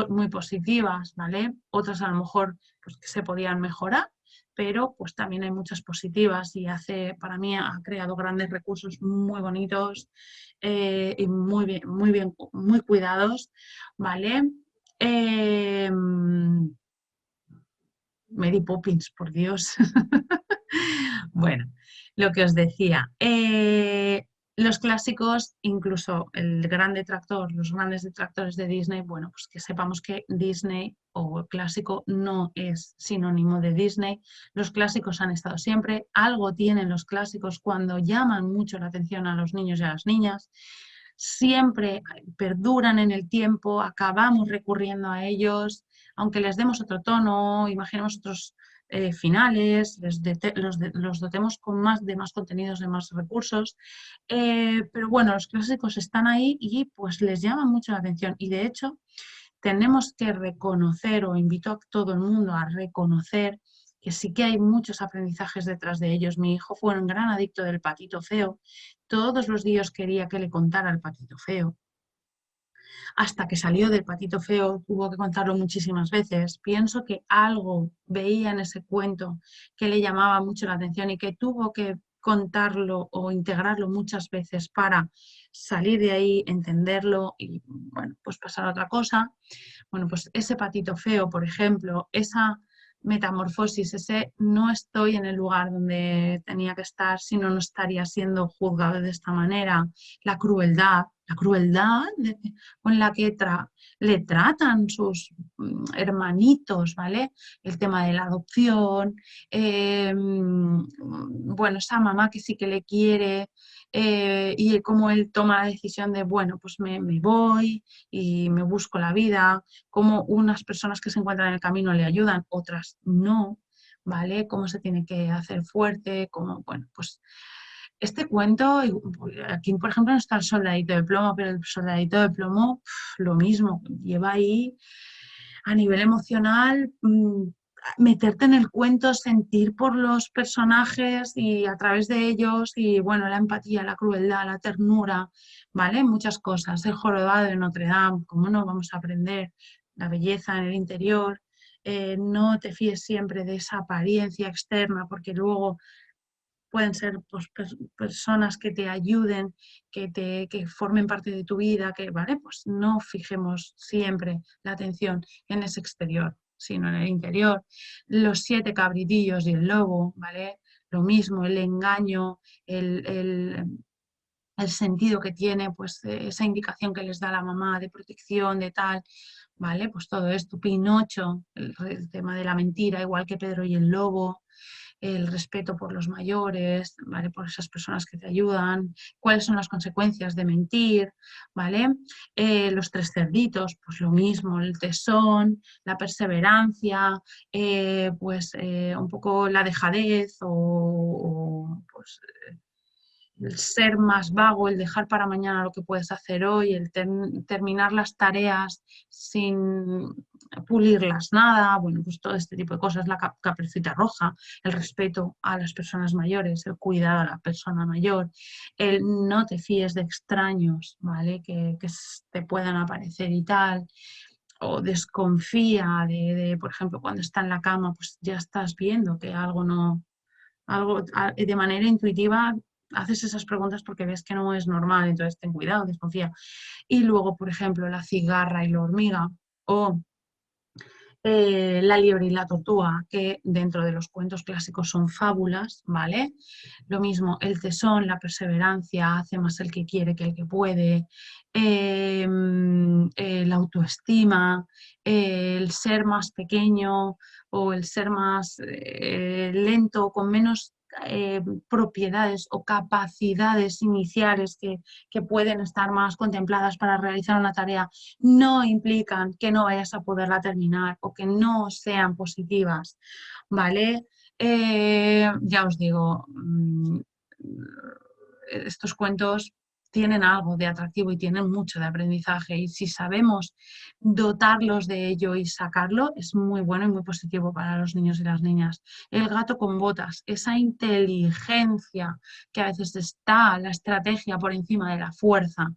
muy positivas, ¿vale? Otras a lo mejor pues, que se podían mejorar, pero pues también hay muchas positivas y para mí ha creado grandes recursos muy bonitos y muy bien, muy cuidados, ¿vale? Eh, Mary Poppins, por Dios. Bueno, lo que os decía, los clásicos, incluso los grandes detractores de Disney, bueno, pues que sepamos que Disney o clásico no es sinónimo de Disney. Los clásicos han estado siempre, algo tienen los clásicos cuando llaman mucho la atención a los niños y a las niñas. Siempre perduran en el tiempo, acabamos recurriendo a ellos, aunque les demos otro tono, imaginemos otros finales, los dotemos con más contenidos, de más recursos. Pero bueno, los clásicos están ahí y pues les llama mucho la atención. Y de hecho, tenemos que reconocer, o invito a todo el mundo a reconocer, que sí que hay muchos aprendizajes detrás de ellos. Mi hijo fue un gran adicto del Patito Feo. Todos los días quería que le contara el Patito Feo. Hasta que salió del Patito Feo, tuvo que contarlo muchísimas veces. Pienso que algo veía en ese cuento que le llamaba mucho la atención y que tuvo que contarlo o integrarlo muchas veces para salir de ahí, entenderlo y, bueno, pues pasar a otra cosa. Bueno, pues ese Patito Feo, por ejemplo, esa metamorfosis, ese no estoy en el lugar donde tenía que estar, si no, no estaría siendo juzgado de esta manera, la crueldad con la que le tratan sus hermanitos, ¿vale? El tema de la adopción, bueno, esa mamá que sí que le quiere, y cómo él toma la decisión de, bueno, pues me voy y me busco la vida, cómo unas personas que se encuentran en el camino le ayudan, otras no, ¿vale? Cómo se tiene que hacer fuerte, cómo, bueno, pues este cuento, aquí por ejemplo no está el soldadito de plomo, pero el soldadito de plomo, lo mismo, lleva ahí a nivel emocional, meterte en el cuento, sentir por los personajes y a través de ellos, y bueno, la empatía, la crueldad, la ternura, ¿vale? Muchas cosas. El jorobado de Notre Dame, ¿cómo no vamos a aprender la belleza en el interior? No te fíes siempre de esa apariencia externa, porque luego pueden ser pues, personas que te ayuden, que formen parte de tu vida, que, ¿vale? Pues no fijemos siempre la atención en ese exterior, sino en el interior. Los 7 cabritillos y el lobo, ¿vale? Lo mismo, el engaño, el sentido que tiene, pues esa indicación que les da la mamá de protección, de tal, ¿vale? Pues todo esto, Pinocho, el tema de la mentira, igual que Pedro y el lobo, el respeto por los mayores, ¿vale? Por esas personas que te ayudan, cuáles son las consecuencias de mentir, ¿vale? Los 3 cerditos, pues lo mismo, el tesón, la perseverancia, pues un poco la dejadez o pues, el ser más vago, el dejar para mañana lo que puedes hacer hoy, el terminar las tareas sin pulirlas nada, bueno, pues todo este tipo de cosas, la caperucita roja, el respeto a las personas mayores, el cuidado a la persona mayor, el no te fíes de extraños, ¿vale? Que te puedan aparecer y tal, o desconfía por ejemplo, cuando está en la cama, pues ya estás viendo que algo no, de manera intuitiva haces esas preguntas porque ves que no es normal, entonces ten cuidado, desconfía. Y luego, por ejemplo, la cigarra y la hormiga o la liebre y la tortuga, que dentro de los cuentos clásicos son fábulas, ¿vale? Lo mismo, el tesón, la perseverancia, hace más el que quiere que el que puede, la autoestima, el ser más pequeño o el ser más lento, con menos propiedades o capacidades iniciales que pueden estar más contempladas para realizar una tarea, no implican que no vayas a poderla terminar o que no sean positivas, ¿vale? Ya os digo, estos cuentos tienen algo de atractivo y tienen mucho de aprendizaje, y si sabemos dotarlos de ello y sacarlo, es muy bueno y muy positivo para los niños y las niñas. El gato con botas, esa inteligencia que a veces está la estrategia por encima de la fuerza,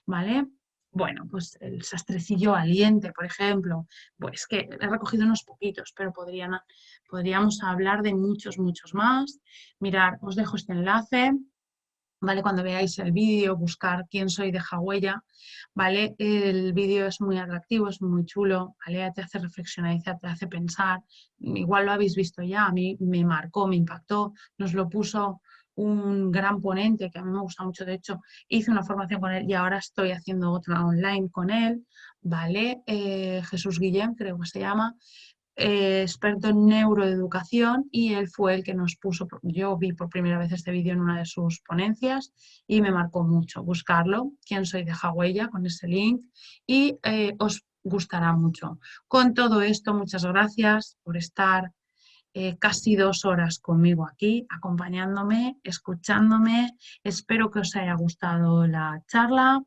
¿vale? Bueno, pues el sastrecillo valiente, por ejemplo, pues que he recogido unos poquitos, pero podríamos hablar de muchos, muchos más. Mirad, os dejo este enlace. ¿Vale? Cuando veáis el vídeo, buscar quién soy de Jagüella, ¿vale? El vídeo es muy atractivo, es muy chulo, ¿vale? Te hace reflexionar y te hace pensar. Igual lo habéis visto ya, a mí me marcó, me impactó, nos lo puso un gran ponente que a mí me gusta mucho, de hecho, hice una formación con él y ahora estoy haciendo otra online con él, ¿vale? Jesús Guillén, creo que se llama, experto en neuroeducación, y él fue el que nos puso, yo vi por primera vez este vídeo en una de sus ponencias y me marcó mucho. Buscarlo, quién soy de Jagüella, con ese link, y os gustará mucho. Con todo esto, muchas gracias por estar casi 2 horas conmigo aquí, acompañándome, escuchándome. Espero que os haya gustado la charla,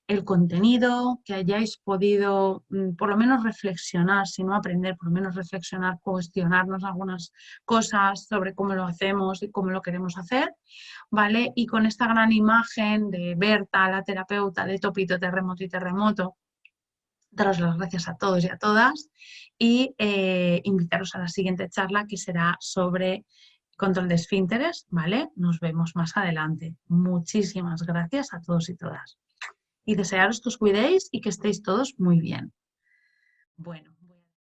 el contenido, que hayáis podido por lo menos reflexionar, si no aprender, por lo menos reflexionar, cuestionarnos algunas cosas sobre cómo lo hacemos y cómo lo queremos hacer, ¿vale? Y con esta gran imagen de Berta, la terapeuta de Topito, Terremoto y Terremoto, daros las gracias a todos y a todas, y invitaros a la siguiente charla, que será sobre control de esfínteres, ¿vale? Nos vemos más adelante. Muchísimas gracias a todos y todas. Y desearos que os cuidéis y que estéis todos muy bien. Bueno.